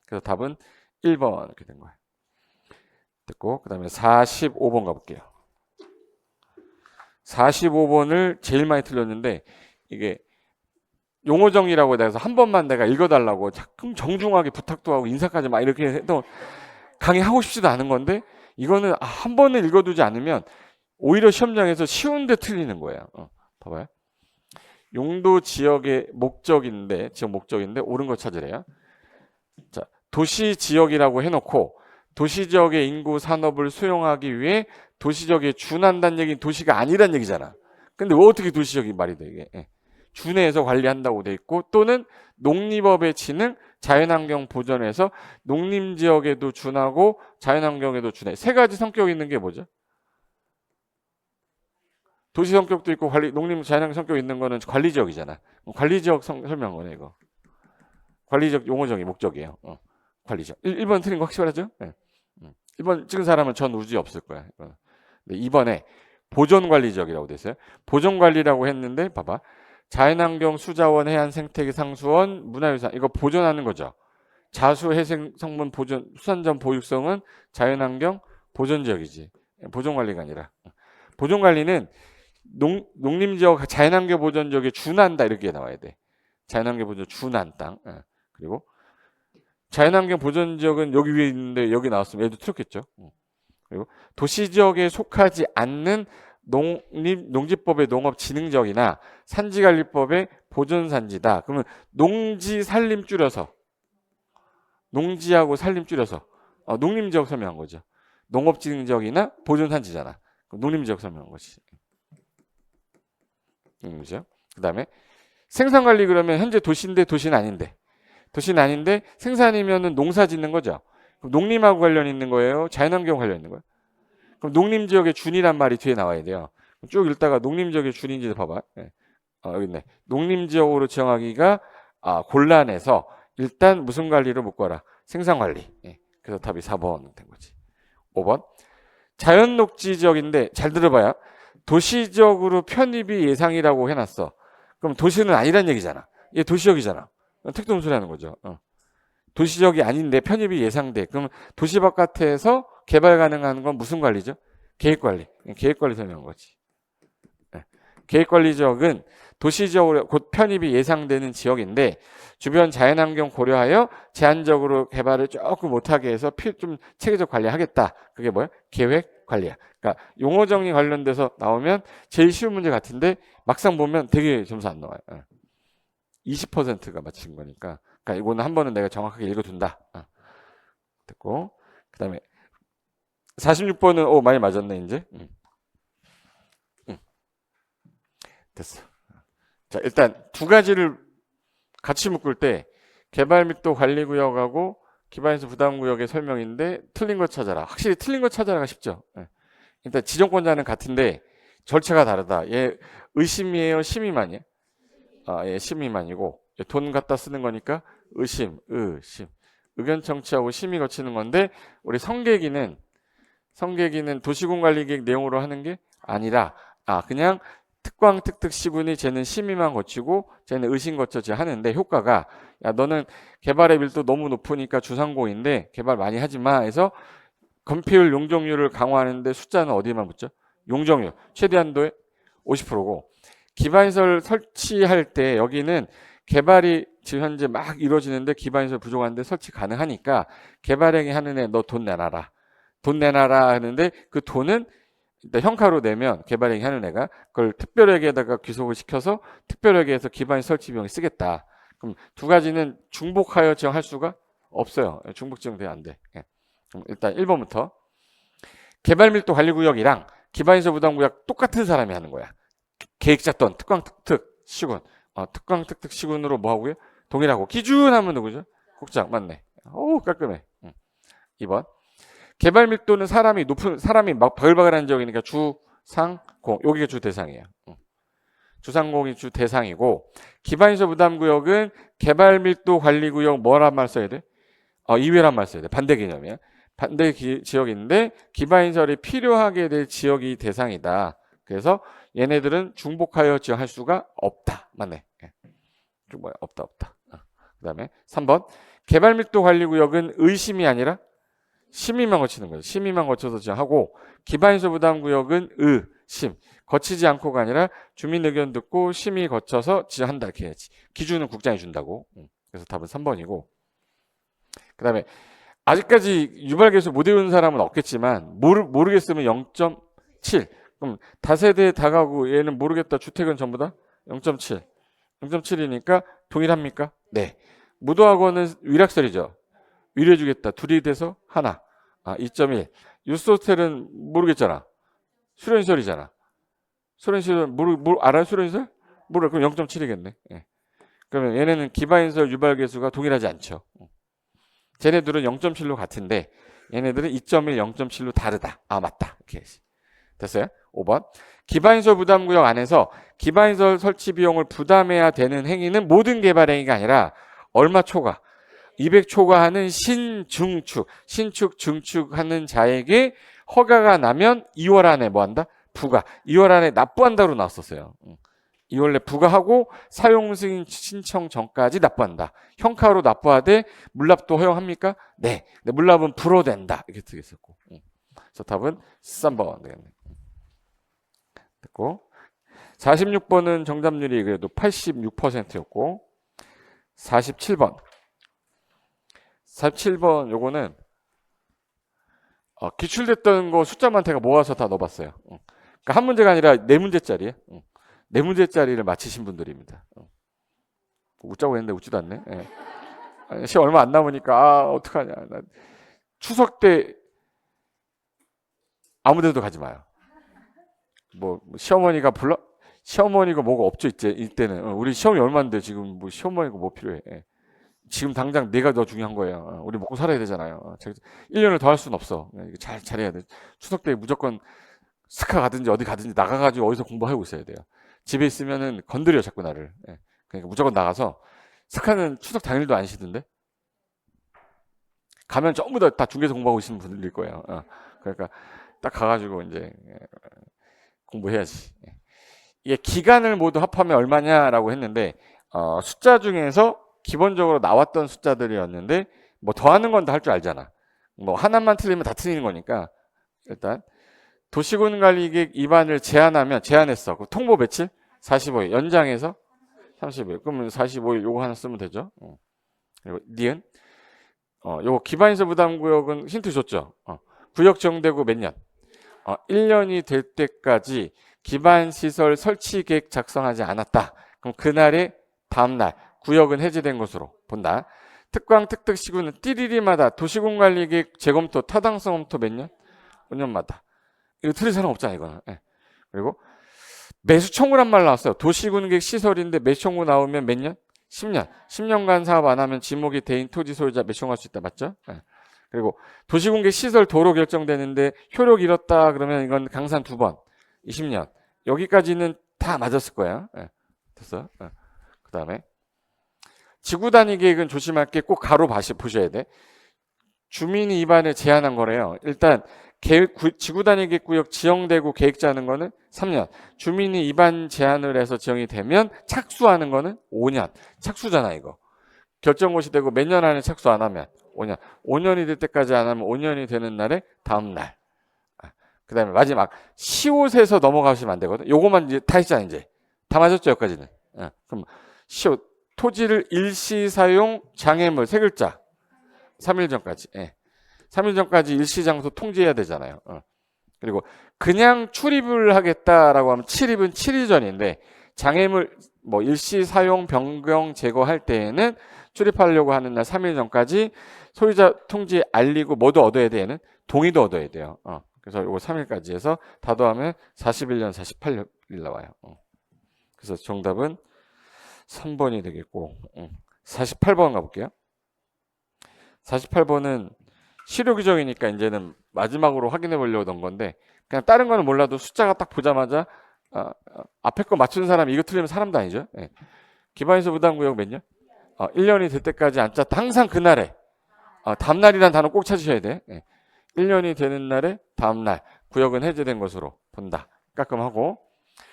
그래서 답은 1번 이렇게 된 거예요. 됐고 그 다음에 45번 가볼게요. 45번을 제일 많이 틀렸는데 이게 용어 정리라고 해서 한 번만 내가 읽어달라고 자꾸 정중하게 부탁도 하고 인사까지 막 이렇게 해도 강의하고 싶지도 않은 건데 이거는 한 번을 읽어두지 않으면 오히려 시험장에서 쉬운데 틀리는 거예요. 봐봐요. 용도 지역의 목적인데 지역 목적인데 옳은 거 찾으래요. 자, 도시 지역이라고 해놓고 도시 지역의 인구 산업을 수용하기 위해 도시 지역에 준한다는 얘기는 도시가 아니란 얘기잖아. 근데 왜 어떻게 도시 지역이 말이 돼 이게? 준해서 관리한다고 돼 있고 또는 농림업의 진흥 자연환경 보전에서 농림지역에도 준하고 자연환경에도 준해. 세 가지 성격이 있는 게 뭐죠? 도시 성격도 있고 농림 자연환경 성격이 있는 거는 관리지역이잖아. 관리지역 설명하네 이거. 관리지역 용어정의 목적이에요. 관리지역. 1번 틀린 거 확실하죠? 네. 1번 찍은 사람은 전 우주에 없을 거야. 2번에 보존관리지역이라고 돼 있어요. 보존관리라고 했는데 봐봐. 자연환경, 수자원, 해안, 생태계, 상수원, 문화유산 이거 보존하는 거죠. 자수, 해생, 성분 보존, 수산점 보육성은 자연환경 보존지역이지. 보존관리가 아니라. 보존관리는 농림지역, 자연환경 보존지역에 준한다 이렇게 나와야 돼. 자연환경 보존 준한 땅. 그리고 자연환경 보존지역은 여기 위에 있는데 여기 나왔으면 얘도 틀렸겠죠. 그리고 도시지역에 속하지 않는 농지법의 농업진흥지역이나 산지관리법의 보존산지다. 그러면 농지 산림 줄여서 농지하고 산림 줄여서 농림지역 설명한 거죠. 농업진흥지역이나 보존산지잖아. 농림지역 설명한 거지. 농림지역. 그 다음에 생산관리 그러면 현재 도시인데 도시는 아닌데. 도시는 아닌데 생산이면은 농사 짓는 거죠. 그럼 농림하고 관련 있는 거예요? 자연환경 관련 있는 거예요? 그럼 농림지역의 준이란 말이 뒤에 나와야 돼요. 쭉 읽다가 농림지역의 준인지 봐봐. 여기 있네. 농림지역으로 지정하기가 곤란해서 일단 무슨 관리로 묶어라? 생산관리. 그래서 답이 4번 된 거지. 5번. 자연녹지지역인데 잘 들어봐요. 도시지역으로 편입이 예상이라고 해놨어. 그럼 도시는 아니란 얘기잖아. 얘 도시지역이잖아. 특동 소리 하는 거죠. 도시지역이 아닌데 편입이 예상돼. 그럼 도시 바깥에서 개발 가능한 건 무슨 관리죠? 계획관리. 계획관리 설명한 거지. 계획관리지역은 도시지역으로 곧 편입이 예상되는 지역인데 주변 자연환경 고려하여 제한적으로 개발을 조금 못하게 해서 좀 체계적 관리하겠다. 그게 뭐야? 계획관리야. 그러니까 용어 정리 관련돼서 나오면 제일 쉬운 문제 같은데 막상 보면 되게 점수 안 나와요. 20%가 맞힌 거니까. 그러니까 이거는 한 번은 내가 정확하게 읽어둔다. 됐고. 그 다음에 46번은 많이 맞았네 이제. 됐어. 자, 일단 두 가지를 같이 묶을 때 개발밀도 관리구역하고 기반시설 부담구역의 설명인데 틀린 거 찾아라. 확실히 틀린 거 찾아라가 쉽죠. 일단 지정권자는 같은데 절차가 다르다. 얘 의심이에요? 심의만이에요? 얘 심의만이고 돈 갖다 쓰는 거니까 의심. 의견 청취하고 심의 거치는 건데 우리 성계기는 도시군관리계획 내용으로 하는 게 아니라 그냥 특광 특특 시군이 쟤는 심의만 거치고 쟤는 의심 거쳐지 하는데 효과가 야 너는 개발의 밀도 너무 높으니까 주상공인데 개발 많이 하지 마 해서 건폐율 용적률을 강화하는데 숫자는 어디에만 붙죠? 용적률 최대한도에 50%고 기반시설 설치할 때 여기는 개발이 지금 현재 막 이루어지는데 기반시설 부족한데 설치 가능하니까 개발행위 하는 애 너 돈 내놔라. 돈 내놔라 하는데 그 돈은 일단 형카로 내면 개발행위 하는 애가 그걸 특별회계에다가 귀속을 시켜서 특별회계에서 기반시설 설치 비용을 쓰겠다. 그럼 두 가지는 중복하여 지정할 수가 없어요. 중복 지정돼야 안 돼. 그럼 일단 1번부터 개발밀도 관리구역이랑 기반시설 부담구역 똑같은 사람이 하는 거야. 계획자 또는 특광 특특 시군. 특광 특특 시군으로 뭐 하고요? 동일하고 기준하면 누구죠? 국장 맞네. 깔끔해. 2번 개발 밀도는 사람이 막 바글바글한 지역이니까 주상공 여기가 주 대상이에요. 주상공이 주 대상이고 기반시설 부담구역은 개발 밀도 관리구역 뭐란 말 써야 돼? 이외란 말 써야 돼. 반대 개념이야. 반대 지역인데 기반시설이 필요하게 될 지역이 대상이다. 그래서 얘네들은 중복하여 지정할 수가 없다. 맞네. 없다. 그 다음에 3번 개발밀도 관리구역은 의심이 아니라 심의만 거치는 거죠. 심의만 거쳐서 지정하고 기반시설 부담구역은 심 거치지 않고가 아니라 주민 의견 듣고 심의 거쳐서 지정한다 이렇게 해야지. 기준은 국장이 준다고. 그래서 답은 3번이고 그 다음에 아직까지 유발계수 못 외우는 사람은 없겠지만 모르겠으면 0.7 그럼 다세대 다가구 얘는 모르겠다. 주택은 전부 다 0.7. 0.7이니까 동일합니까? 네. 무도학원은 위락설이죠. 위로해주겠다. 둘이 돼서 하나. 2.1. 유스호텔은 모르겠잖아. 수련시설이잖아. 수련시설 알아요? 수련시설? 모르. 그럼 0.7이겠네. 예. 그러면 얘네는 기반시설 유발계수가 동일하지 않죠. 쟤네들은 0.7로 같은데 얘네들은 2.1, 0.7로 다르다. 맞다. 이렇게 됐어요? 5번. 기반시설 부담구역 안에서 기반시설 설치 비용을 부담해야 되는 행위는 모든 개발 행위가 아니라 얼마 초과? 200 초과하는 신중축, 신축, 증축하는 자에게 허가가 나면 2월 안에 뭐 한다? 부과. 2월 안에 납부한다로 나왔었어요. 2월 내 부과하고 사용 승인 신청 전까지 납부한다. 현카로 납부하되 물납도 허용합니까? 네. 근데 물납은 불허된다. 이렇게 되겠었고. 그래서 답은 3번 되겠네. 됐고. 46번은 정답률이 그래도 86%였고 47번. 47번 요거는 기출됐던 거 숫자만 제가 모아서 다 넣어봤어요. 그러니까 한 문제가 아니라 네 문제짜리예요. 네 문제짜리를 맞히신 분들입니다. 웃자고 했는데 웃지도 않네. 예. 시험 얼마 안 남으니까 어떡하냐. 나 추석 때 아무데도 가지 마요. 뭐 시어머니가 시어머니가 뭐가 없죠 이때는. 우리 시험이 얼마인데 지금 뭐 시어머니가 뭐 필요해. 예. 지금 당장 내가 더 중요한 거예요. 우리 먹고 살아야 되잖아요. 1년을 더 할 수는 없어. 잘해야 돼. 추석 때 무조건 스카 가든지 어디 가든지 나가가지고 어디서 공부하고 있어야 돼요. 집에 있으면은 건드려 자꾸 나를. 예. 그러니까 무조건 나가서 스카는 추석 당일도 안 쉬던데. 가면 전부 다 중개서 공부하고 있는 분들일 거예요. 그러니까 딱 가가지고 이제 공부해야지. 이게 기간을 모두 합하면 얼마냐라고 했는데 숫자 중에서 기본적으로 나왔던 숫자들이었는데 뭐 더하는 건 다 할 줄 알잖아. 뭐 하나만 틀리면 다 틀리는 거니까 일단 도시군관리계획 위반을 제한했어. 그럼 통보 며칠? 45일. 연장해서 30일. 그러면 45일 요거 하나 쓰면 되죠. 그리고 니은 요거 기반시설 부담구역은 힌트 줬죠. 구역 지정되고 몇 년? 1년이 될 때까지 기반시설 설치 계획 작성하지 않았다. 그럼 그날의 다음날 구역은 해제된 것으로 본다. 특광 특특시군은 띠리리마다 도시군관리계획 재검토 타당성 검토 몇 년? 5년마다. 이거 틀릴 사람 없잖아 이거는. 예. 그리고 매수청구란 말 나왔어요. 도시군계획 시설인데 매수청구 나오면 몇 년? 10년. 10년간 사업 안 하면 지목이 대인 토지 소유자 매수청구할 수 있다. 맞죠? 예. 그리고 도시공개 시설 도로 결정되는데 효력 잃었다 그러면 이건 강산 2번 20년 여기까지는 다 맞았을 거야. 예. 됐어. 예. 그 다음에 지구 단위 계획은 조심할 게 꼭 가로 보셔야 돼. 주민이 위반을 제한한 거래요. 일단 지구 단위 계획 구역 지정되고 계획 짜는 거는 3년. 주민이 위반 제한을 해서 지정이 되면 착수하는 거는 5년. 착수잖아 이거. 결정고시 되고 몇 년 안에 착수 안 하면 5년. 5년이 될 때까지 안 하면 5년이 되는 날에 다음 날. 그 다음에 마지막 시옷에서 넘어가시면 안 되거든. 요거만 이제 다 했잖아 이제. 다 맞았죠 여기까지는. 그럼 시옷 토지를 일시 사용 장애물 세 글자 3일 전까지. 3일 전까지 일시 장소 통지해야 되잖아요. 그리고 그냥 출입을 하겠다라고 하면 출입은 7일 전인데 장애물 뭐 일시 사용 변경 제거할 때에는 출입하려고 하는 날 3일 전까지 소유자 통지 알리고 뭐도 얻어야 돼 얘는 동의도 얻어야 돼요. 그래서 요거 3일까지 해서 다 더하면 41년 48일 나와요. 그래서 정답은 3번이 되겠고 48번 가볼게요. 48번은 실효 규정이니까 이제는 마지막으로 확인해 보려고 넣은 건데 그냥 다른 거는 몰라도 숫자가 딱 보자마자 앞에 거 맞추는 사람이 이거 틀리면 사람도 아니죠. 기반시설 부담구역 몇 년? 1년이 될 때까지 안 짰다. 항상 그날에 다음날이라는 단어 꼭 찾으셔야 돼. 1년이 되는 날에 다음날 구역은 해제된 것으로 본다. 깔끔하고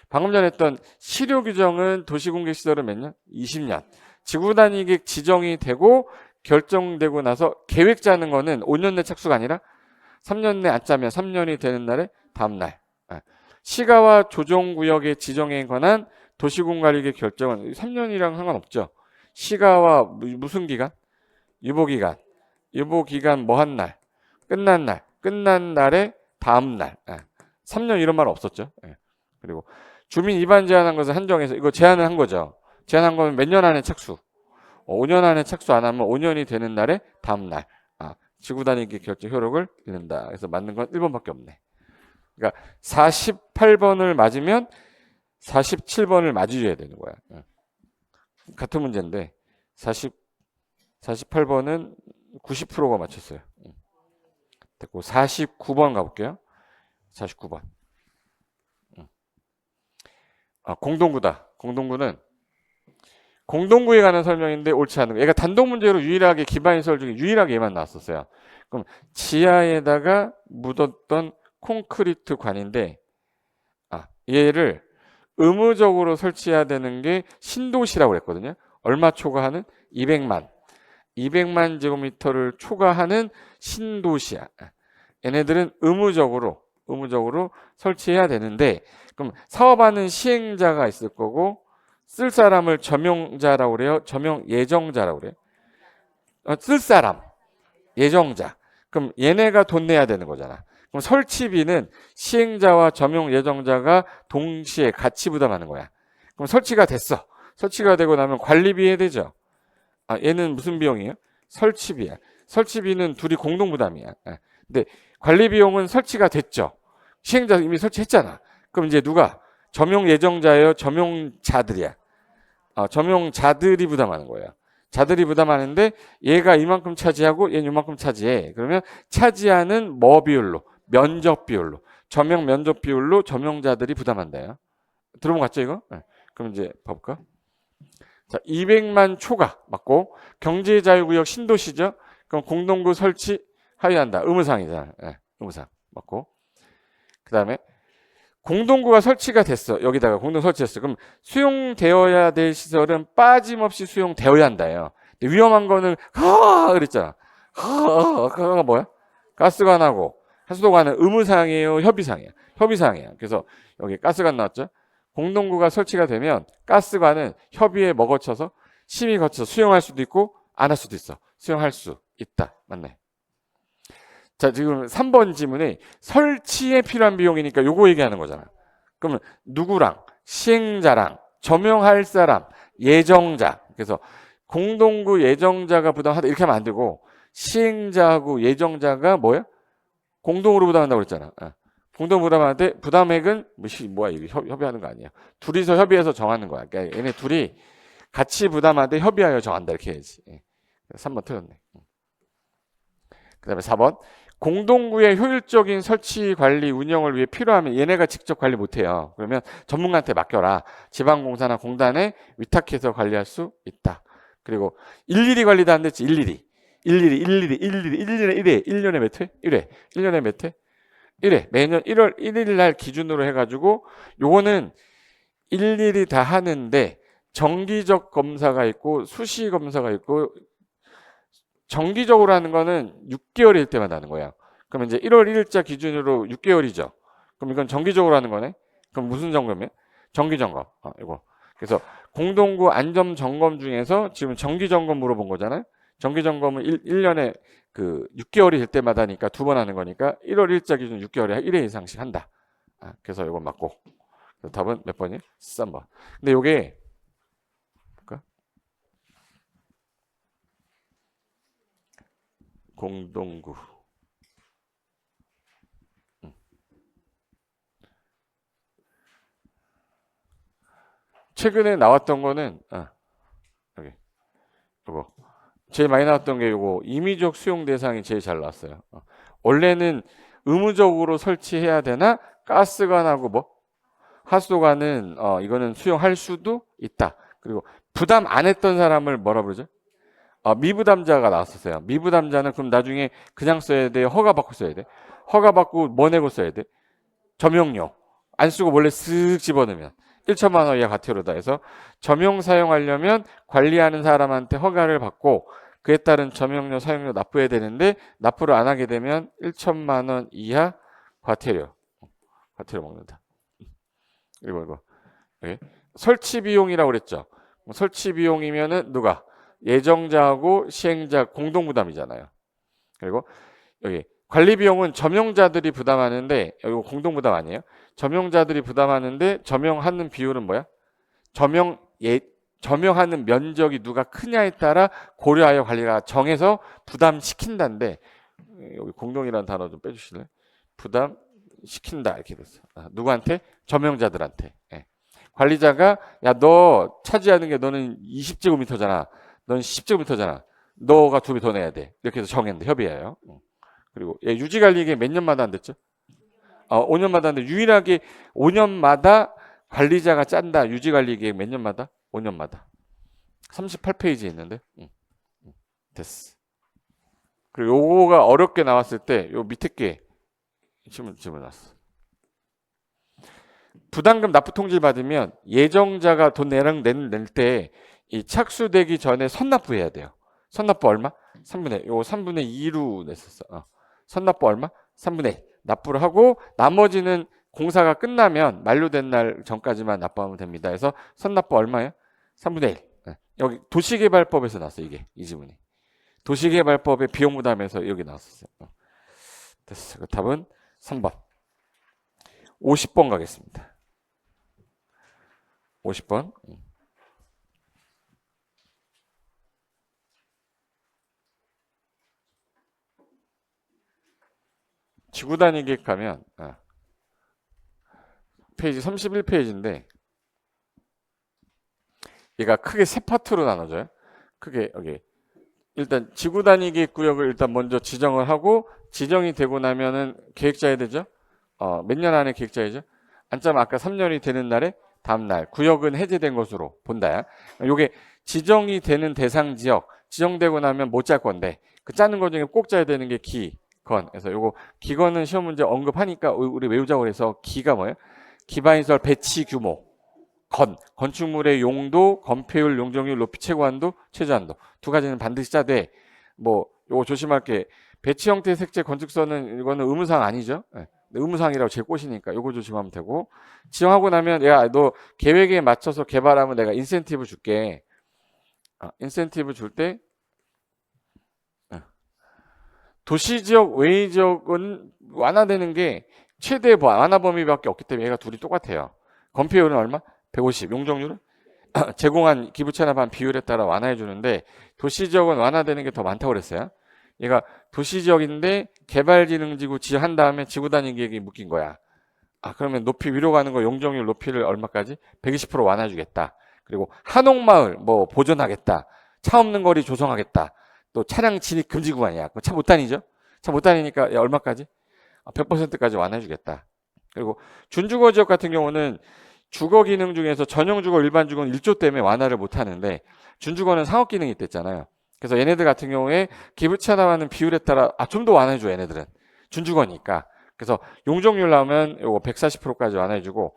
방금 전에 했던 실효 규정은 도시공개시설은 몇 년? 20년. 지구 단위 계획 지정이 되고 결정되고 나서 계획 짜는 거는 5년 내 착수가 아니라 3년 내 안 짜면 3년이 되는 날에 다음날. 시가와 조정구역의 지정에 관한 도시공관리계획 결정은 3년이랑 상관없죠. 시가와 무슨 기간? 유보기간. 유보기간 뭐 한 날? 끝난 날. 끝난 날에 다음 날. 3년 이런 말 없었죠. 그리고 주민 위반 제한한 것을 한정해서 이거 제한을 한 거죠. 제한한 거면 몇 년 안에 착수. 5년 안에 착수 안 하면 5년이 되는 날에 다음 날. 지구 단위 결정 효력을 잃는다. 그래서 맞는 건 1번밖에 없네. 그러니까 48번을 맞으면 47번을 맞으셔야 되는 거야. 같은 문제인데 48번은 90%가 맞췄어요. 됐고 49번 가볼게요. 49번. 공동구다. 공동구는 공동구에 관한 설명인데 옳지 않은 거. 얘가 단독 문제로 유일하게 기반시설 중에 유일하게 얘만 나왔었어요. 그럼 지하에다가 묻었던 콘크리트 관인데 얘를 의무적으로 설치해야 되는 게 신도시라고 그랬거든요. 얼마 초과하는? 200만 제곱미터를 초과하는 신도시야. 얘네들은 의무적으로 설치해야 되는데, 그럼 사업하는 시행자가 있을 거고 쓸 사람을 점용자라고 그래요. 점용 예정자라고 그래요. 쓸 사람 예정자. 그럼 얘네가 돈 내야 되는 거잖아. 그럼 설치비는 시행자와 점용 예정자가 동시에 같이 부담하는 거야. 그럼 설치가 됐어. 설치가 되고 나면 관리비 해야 되죠. 얘는 무슨 비용이에요? 설치비야. 설치비는 둘이 공동 부담이야. 근데 관리 비용은 설치가 됐죠. 시행자 이미 설치했잖아. 그럼 이제 누가? 점용 예정자예요? 점용자들이야. 점용자들이 부담하는 거예요. 자들이 부담하는데 얘가 이만큼 차지하고 얘는 이만큼 차지해. 그러면 차지하는 뭐 비율로? 면적 비율로. 점용 면적 비율로 점용자들이 부담한대요. 들어본 거 같죠 이거? 그럼 이제 볼까? 자, 200만 초과 맞고 경제자유구역 신도시죠? 그럼 공동구 설치 하여한다. 의무사항이잖아. 의무사항 맞고. 그 다음에 공동구가 설치가 됐어. 여기다가 공동 설치했어. 그럼 수용되어야 될 시설은 빠짐없이 수용되어야 한다요. 근데 위험한 거는 그랬잖아. 그가 뭐야? 가스관하고 하수도관은 의무사항이에요, 협의사항이야? 협의사항이야. 그래서 여기 가스관 나왔죠? 공동구가 설치가 되면 가스관은 협의에 거쳐서 심의 거쳐서 수용할 수도 있고 안 할 수도 있어. 수용할 수 있다. 맞네. 자, 지금 3번 지문에 설치에 필요한 비용이니까 요거 얘기하는 거잖아. 그러면 누구랑 시행자랑 점용할 사람 예정자. 그래서 공동구 예정자가 부담하다 이렇게 하면 안 되고 시행자하고 예정자가 뭐야? 공동으로 부담한다고 그랬잖아. 공동 부담하는데 부담액은 뭐야 이게 협의하는 거 아니야. 둘이서 협의해서 정하는 거야. 그러니까 얘네 둘이 같이 부담하는데 협의하여 정한다 이렇게 해야지. 3번 틀렸네. 그 다음에 4번 공동구의 효율적인 설치 관리 운영을 위해 필요하면 얘네가 직접 관리 못해요. 그러면 전문가한테 맡겨라. 지방공사나 공단에 위탁해서 관리할 수 있다. 그리고 일일이 관리도 안 됐지. 일일이 1년에 몇 회? 1회. 1년에 몇 회? 1회. 매년 1월 1일 날 기준으로 해가지고 요거는 일일이 다 하는데 정기적 검사가 있고 수시 검사가 있고 정기적으로 하는 거는 6개월일 때마다 하는 거야. 그럼 이제 1월 1일자 기준으로 6개월이죠. 그럼 이건 정기적으로 하는 거네. 그럼 무슨 점검이야? 정기 점검. 이거. 그래서 공동구 안전 점검 중에서 지금 정기 점검 물어본 거잖아요. 정기 점검은 1년에 그 6개월이 될 때마다 하니까 두 번 하는 거니까 1월 1일자 기준 6개월에 1회 이상씩 한다. 그래서 이건 맞고. 답은 몇 번이에요? 3번. 근데 요게 볼까? 공동구. 최근에 나왔던 거는 여기 이거 제일 많이 나왔던 게 이거 임의적 수용 대상이 제일 잘 나왔어요. 원래는 의무적으로 설치해야 되나 가스관하고 뭐 하수도관은 이거는 수용할 수도 있다. 그리고 부담 안 했던 사람을 뭐라 그러죠? 미부담자가 나왔었어요. 미부담자는 그럼 나중에 그냥 써야 돼? 허가 받고 써야 돼? 허가 받고 뭐 내고 써야 돼? 점용료. 안 쓰고 원래 쓱 집어넣으면 1천만 원 이하 과태료다 해서 점용 사용하려면 관리하는 사람한테 허가를 받고 그에 따른 점용료 사용료 납부해야 되는데 납부를 안 하게 되면 1천만 원 이하 과태료 먹는다. 그리고 이거 여기. 설치 비용이라고 그랬죠. 설치 비용이면은 누가? 예정자하고 시행자 공동 부담이잖아요. 그리고 여기 관리 비용은 점용자들이 부담하는데 이거 공동 부담 아니에요? 점용자들이 부담하는데 점용하는 비율은 뭐야? 점용하는 면적이 누가 크냐에 따라 고려하여 관리가 정해서 부담시킨다인데 여기 공동이라는 단어 좀 빼주실래요? 부담시킨다 이렇게 됐어. 누구한테? 점용자들한테. 관리자가 야 너 차지하는 게 너는 20제곱미터잖아. 넌 10제곱미터잖아. 너가 2배 더 내야 돼. 이렇게 해서 정했는데 협의해요. 그리고 유지관리계획 몇 년마다 안 됐죠? 5년마다 하는데 유일하게 5년마다 관리자가 짠다. 유지관리계획 몇 년마다? 5년마다. 38페이지에 있는데. 됐어. 그리고 요거가 어렵게 나왔을 때 요 밑에 게 집어놨어. 부담금 납부 통지를 받으면 예정자가 돈 낼 때 이 착수되기 전에 선납부해야 돼요. 선납부 얼마? 3분의 요 3분의 2로 냈었어. 선납부 얼마? 3분의 1 납부를 하고 나머지는 공사가 끝나면 만료된 날 전까지만 납부하면 됩니다. 그래서 선납부 얼마예요? 3분의 1. 여기 도시개발법에서 나왔어 이게 이 지문이. 도시개발법의 비용 부담에서 여기 나왔었어요. 됐어. 그 답은 3번. 50번 가겠습니다. 50번. 지구단위 계획 가면 페이지 31페이지인데 얘가 크게 세 파트로 나눠져요. 크게 여기 일단 지구단위 계획 구역을 일단 먼저 지정을 하고 지정이 되고 나면은 계획자야 되죠. 몇 년 안에 계획자이죠. 안짜면 아까 3년이 되는 날에 다음 날 구역은 해제된 것으로 본다야. 요게 지정이 되는 대상 지역 지정되고 나면 못 짤 건데 그 짜는 것 중에 꼭 짜야 되는 게 기건. 그래서 요거 기건은 시험 문제 언급하니까 우리 외우자고 해서 기가 뭐예요? 기반시설 배치 규모. 건축물의 용도, 건폐율, 용적률, 높이 최고 한도, 최저 한도 두 가지는 반드시 짜되 뭐 요거 조심할 게 배치 형태 색재 건축선은 이거는 의무사항 아니죠. 의무사항이라고 제일 꼬시니까 요거 조심하면 되고 지정하고 나면 야 너 계획에 맞춰서 개발하면 내가 인센티브 줄게. 인센티브 줄 때 도시지역 외지역은 완화되는 게 최대 완화 범위밖에 없기 때문에 얘가 둘이 똑같아요. 건폐율은 얼마? 150. 용적률은 제공한 기부 체납한 비율에 따라 완화해 주는데 도시지역은 완화되는 게 더 많다고 그랬어요. 얘가 도시지역인데 개발진흥지구 지한 다음에 지구단위 계획이 묶인 거야. 그러면 높이 위로 가는 거 용적률 높이를 얼마까지? 120% 완화해 주겠다. 그리고 한옥마을 뭐 보존하겠다. 차 없는 거리 조성하겠다. 또 차량 진입 금지 구간이야. 차 못 다니죠? 차 못 다니니까 얼마까지? 100%까지 완화해 주겠다. 그리고 준주거 지역 같은 경우는 주거 기능 중에서 전용주거 일반주거는 1조 때문에 완화를 못 하는데 준주거는 상업 기능이 있댔잖아요. 그래서 얘네들 같은 경우에 기부 체납하는 비율에 따라 좀 더 완화해 줘 얘네들은. 준주거니까. 그래서 용적률 나오면 요거 140%까지 완화해 주고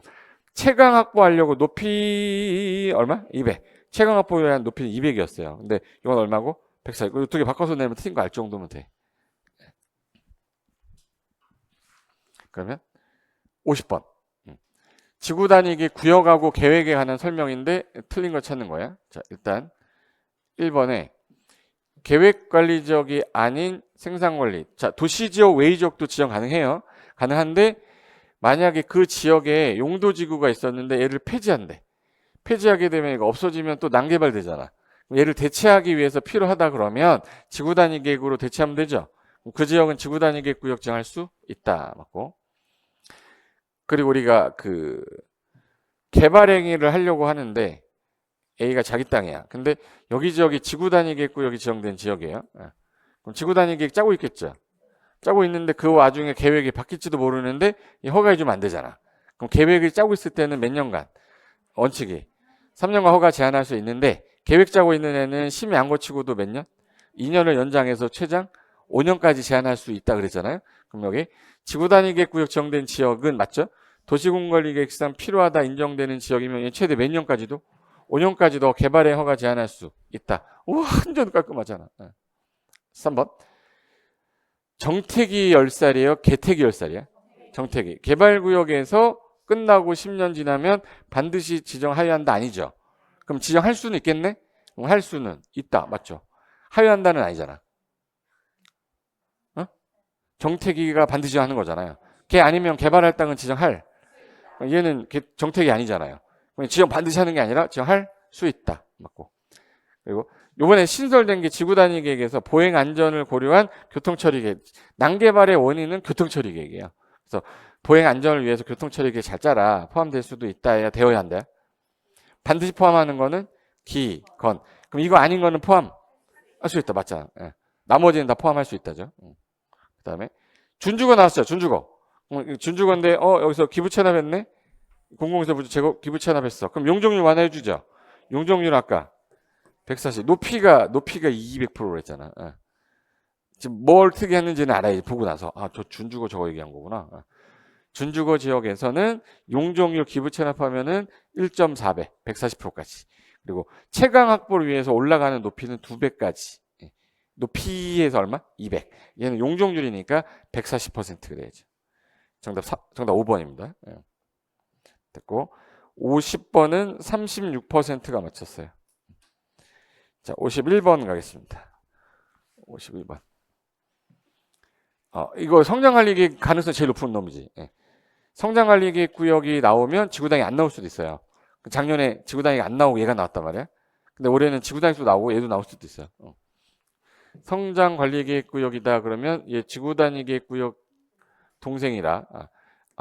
채광 확보하려고 높이 얼마? 200. 채광 확보에 대한 높이는 200이었어요. 근데 이건 얼마고? 140. 두 개 바꿔서 내면 틀린 거 알 정도면 돼. 그러면 50번. 지구 단위기 구역하고 계획에 관한 설명인데 틀린 거 찾는 거야. 자, 일단 1번에 계획관리지역이 아닌 생산관리. 자, 도시지역 외지역도 지정 가능해요. 가능한데 만약에 그 지역에 용도지구가 있었는데 얘를 폐지한대. 폐지하게 되면 이거 없어지면 또 난개발되잖아. 얘를 대체하기 위해서 필요하다 그러면 지구 단위 계획으로 대체하면 되죠. 그 지역은 지구 단위 계획 구역 정할 수 있다. 맞고. 그리고 우리가 그 개발 행위를 하려고 하는데 A가 자기 땅이야. 근데 여기 지역이 지구 단위 계획 구역이 지정된 지역이에요. 그럼 지구 단위 계획 짜고 있겠죠. 짜고 있는데 그 와중에 계획이 바뀔지도 모르는데 허가해 주면 안 되잖아. 그럼 계획을 짜고 있을 때는 몇 년간 원칙이 3년간 허가 제한할 수 있는데 계획 짜고 있는 애는 심의 안 거치고도 몇 년? 2년을 연장해서 최장 5년까지 제한할 수 있다 그랬잖아요. 그럼 여기 지구 단위 계획 구역 지정된 지역은 맞죠? 도시공관리 계획상 필요하다 인정되는 지역이면 최대 몇 년까지도? 5년까지도 개발의 허가 제한할 수 있다. 우와, 완전 깔끔하잖아. 3번. 정택이 10살이에요? 개택이 10살이야? 정택이. 개발구역에서 끝나고 10년 지나면 반드시 지정하여야 한다 아니죠? 그럼 지정할 수는 있겠네? 할 수는 있다. 맞죠? 하여한다는 아니잖아. 정택이가 반드시 하는 거잖아요. 걔 아니면 개발할 땅은 지정할. 얘는 정택이 아니잖아요. 지정 반드시 하는 게 아니라 지정할 수 있다. 맞고. 그리고 요번에 신설된 게 지구 단위 계획에서 보행 안전을 고려한 교통처리 계획. 난개발의 원인은 교통처리 계획이에요. 그래서 보행 안전을 위해서 교통처리 계획 잘 짜라. 포함될 수도 있다. 해야 되어야 한다. 반드시 포함하는 거는 기, 건. 그럼 이거 아닌 거는 포함할 수 있다. 맞잖아. 나머지는 다 포함할 수 있다죠. 그 다음에 준주거 나왔어요. 준주거. 준주거인데 여기서 기부 체납했네. 공공시설 부지 기부 체납했어. 그럼 용적률 완화해 주죠. 용적률 아까 140. 높이가 200%로 했잖아. 지금 뭘 특이했는지는 알아야지. 보고 나서. 아, 저 준주거 저거 얘기한 거구나. 준주거 지역에서는 용적률 기부 체납하면은 1.4배, 140%까지. 그리고 최강 확보를 위해서 올라가는 높이는 2배까지. 높이에서 얼마? 200. 얘는 용적률이니까 140%가 돼야죠. 정답 5번입니다. 됐고 50번은 36%가 맞췄어요. 자, 51번 가겠습니다. 51번. 이거 성장관리계획 가능성 제일 높은 놈이지. 성장관리계획 구역이 나오면 지구단위 안 나올 수도 있어요. 작년에 지구단위가 안 나오고 얘가 나왔단 말이야. 근데 올해는 지구단위도 나오고 얘도 나올 수도 있어요. 성장관리계획 구역이다 그러면 얘 지구단위 계획 구역 동생이라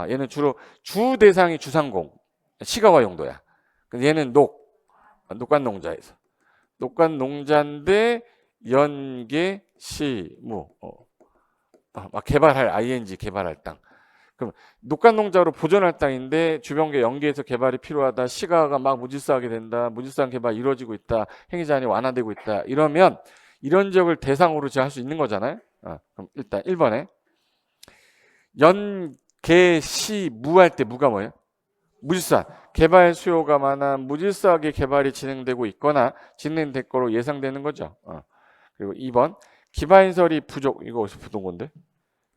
얘는 주로 주 대상이 주상공 시가와 용도야. 근데 얘는 녹간농자에서 녹간농자인데 연계 시무 개발할 ing 개발할 땅. 그럼 녹간농자로 보존할 땅인데 주변계 연계에서 개발이 필요하다. 시가가 막 무질서하게 된다. 무질서한 개발 이루어지고 있다. 행위제한이 완화되고 있다. 이러면 이런 지역을 대상으로 제가 할 수 있는 거잖아요. 그럼 일단 1번에 연계시 무할 때 무가 뭐예요? 무질서한 개발 수요가 많아 무질서하게 개발이 진행되고 있거나 진행될 거로 예상되는 거죠. 그리고 2번 기반시설이 부족. 이거 어디서 부동 건데?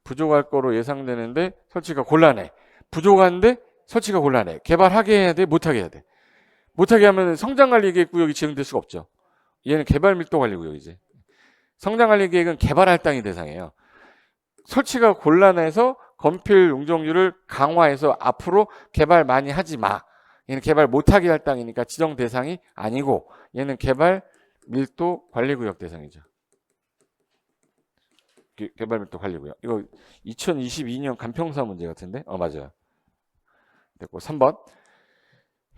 부족할 거로 예상되는데 설치가 곤란해. 부족한데 설치가 곤란해. 개발하게 해야 돼? 못하게 해야 돼? 못하게 하면 성장관리계획구역이 지정될 수가 없죠. 얘는 개발밀도관리구역이지. 성장관리계획은 개발할 땅이 대상이에요. 설치가 곤란해서 건필 용적률을 강화해서 앞으로 개발 많이 하지 마. 얘는 개발 못하게 할 땅이니까 지정 대상이 아니고 얘는 개발 밀도 관리구역 대상이죠. 개발 밀도 관리구역. 이거 2022년 간평사 문제 같은데? 맞아요. 됐고 3번.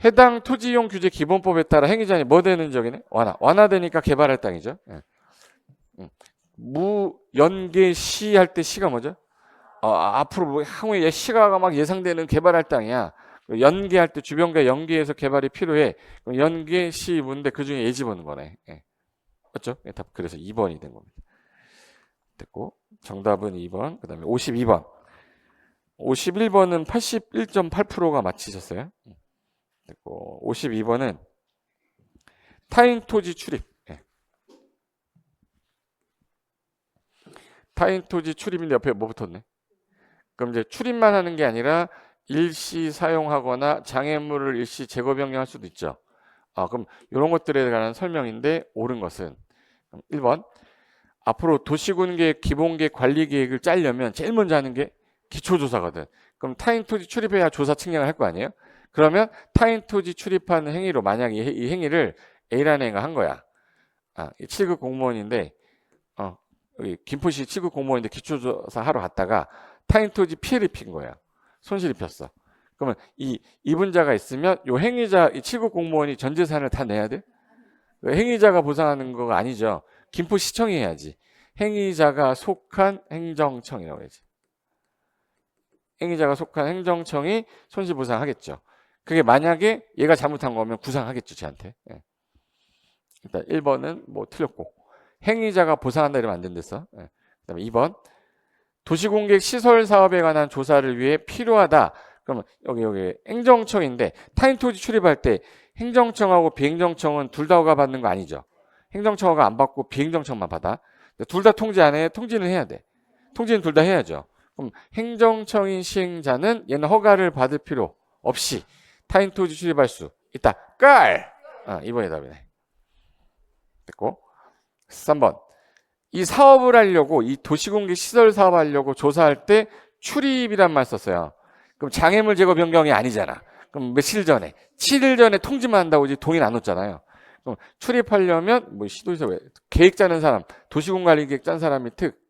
해당 토지이용 규제 기본법에 따라 행위자니 뭐 되는 지역이네? 완화되니까 개발할 땅이죠. 무연계시 할 때 시가 뭐죠? 앞으로 향후에 시가가 막 예상되는 개발할 땅이야. 연계할 때 주변과 연계해서 개발이 필요해. 그럼 연계시 문데 그 중에 예 집어넣은 거네. 맞죠? 답 그래서 2번이 된 겁니다. 됐고 정답은 2번. 그 다음에 52번. 51번은 81.8%가 맞히셨어요. 됐고 52번은 타인 토지 출입. 타인 토지 출입인데 옆에 뭐 붙었네? 그럼 이제 출입만 하는 게 아니라 일시 사용하거나 장애물을 일시 제거 변경할 수도 있죠. 그럼 이런 것들에 관한 설명인데 옳은 것은 1번 앞으로 도시군계획 기본계획 관리계획을 짜려면 제일 먼저 하는 게 기초조사거든. 그럼 타인 토지 출입해야 조사 측량을 할 거 아니에요? 그러면 타인 토지 출입하는 행위로 만약 이 행위를 A라는 애가 한 거야. 7급 공무원인데 여기 김포시 7급 공무원인데 기초조사 하러 갔다가 타인 토지 피해를 입힌 거야. 손실 입혔어. 그러면 이 이분자가 있으면 요 행위자 이 7급 공무원이 전 재산을 다 내야 돼? 행위자가 보상하는 거가 아니죠. 김포시청이 해야지. 행위자가 속한 행정청이라고 해야지. 행위자가 속한 행정청이 손실 보상하겠죠. 그게 만약에 얘가 잘못한 거면 구상하겠죠, 쟤한테. 일단 1번은 뭐 틀렸고 행위자가 보상한다 이러면 안 된댔어. 그다음에 2번 도시공객 시설 사업에 관한 조사를 위해 필요하다. 그러면 여기 행정청인데 타인 토지 출입할 때 행정청하고 비행정청은 둘 다 허가 받는 거 아니죠. 행정청 허가 안 받고 비행정청만 받아. 둘 다 통지 안 해? 통지는 해야 돼. 통지는 둘 다 해야죠. 그럼 행정청인 시행자는 얘는 허가를 받을 필요 없이 타인 토지 출입할 수 있다. 깔! 2번이 답이네. 됐고 3번 이 사업을 하려고 이 도시공개 시설 사업 하려고 조사할 때 출입이란 말 썼어요. 그럼 장애물 제거 변경이 아니잖아. 그럼 며칠 전에 7일 전에 통지만 한다고 이제 동의는 안 왔잖아요. 그럼 출입하려면 뭐 시도에서 왜 계획 짜는 사람 도시공관리 계획 짠 사람이 특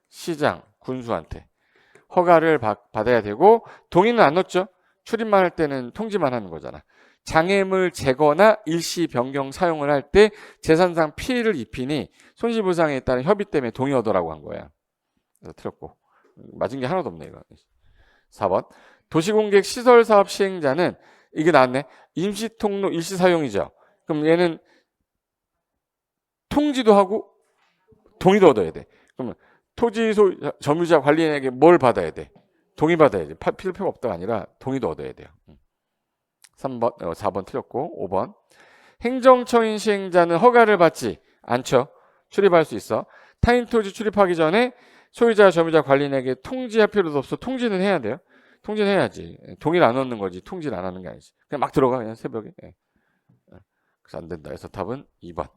시장 군수한테 허가를 받아야 되고 동의는 안 넣었죠. 출입만 할 때는 통지만 하는 거잖아. 장애물 제거나 일시 변경 사용을 할 때 재산상 피해를 입히니 손실보상에 따른 협의 때문에 동의 얻으라고 한 거야. 그래서 틀렸고 맞은 게 하나도 없네 이거. 4번 도시공객 시설사업 시행자는 이게 나왔네. 임시통로 일시사용이죠. 그럼 얘는 통지도 하고 동의도 얻어야 돼. 그러면 토지 점유자 관리인에게 뭘 받아야 돼? 동의 받아야 돼. 필요가 없다가 아니라 동의도 얻어야 돼요. 3번, 4번 틀렸고 5번. 행정처인 시행자는 허가를 받지 않죠. 출입할 수 있어. 타인 토지 출입하기 전에 소유자, 점유자, 관리인에게 통지할 필요도 없어. 통지는 해야 돼요. 통지는 해야지. 동의를 안 얻는 거지. 통지를 안 하는 게 아니지. 그냥 막 들어가 그냥 새벽에. 그래서 안 된다. 그래서 답은 2번.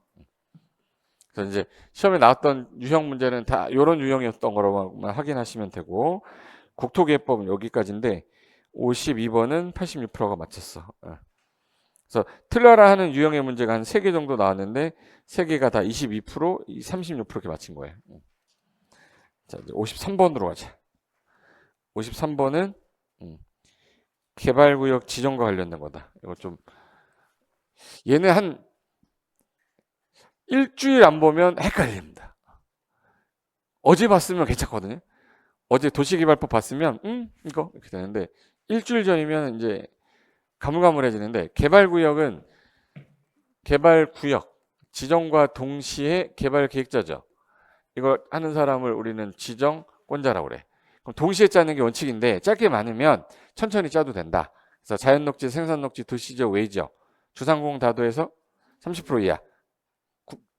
그래서 이제 시험에 나왔던 유형 문제는 다 이런 유형이었던 거로만 확인하시면 되고 국토기획법은 여기까지인데 52번은 86%가 맞췄어. 그래서 틀려라 하는 유형의 문제가 한 3개 정도 나왔는데 3개가 다 22%, 36% 이렇게 맞힌 거예요. 자, 이제 53번으로 가자. 53번은 개발구역 지정과 관련된 거다. 이거 좀 얘는 한 일주일 안 보면 헷갈립니다. 어제 봤으면 괜찮거든요. 어제 도시개발법 봤으면 이거 이렇게 되는데 일주일 전이면 이제 가물가물해지는데 개발구역은 개발구역 지정과 동시에 개발계획자죠. 이걸 하는 사람을 우리는 지정권자라고 그래. 그럼 동시에 짜는 게 원칙인데 짧게 많으면 천천히 짜도 된다. 그래서 자연녹지, 생산녹지, 도시지역, 외지역, 주상공 다도에서 30% 이하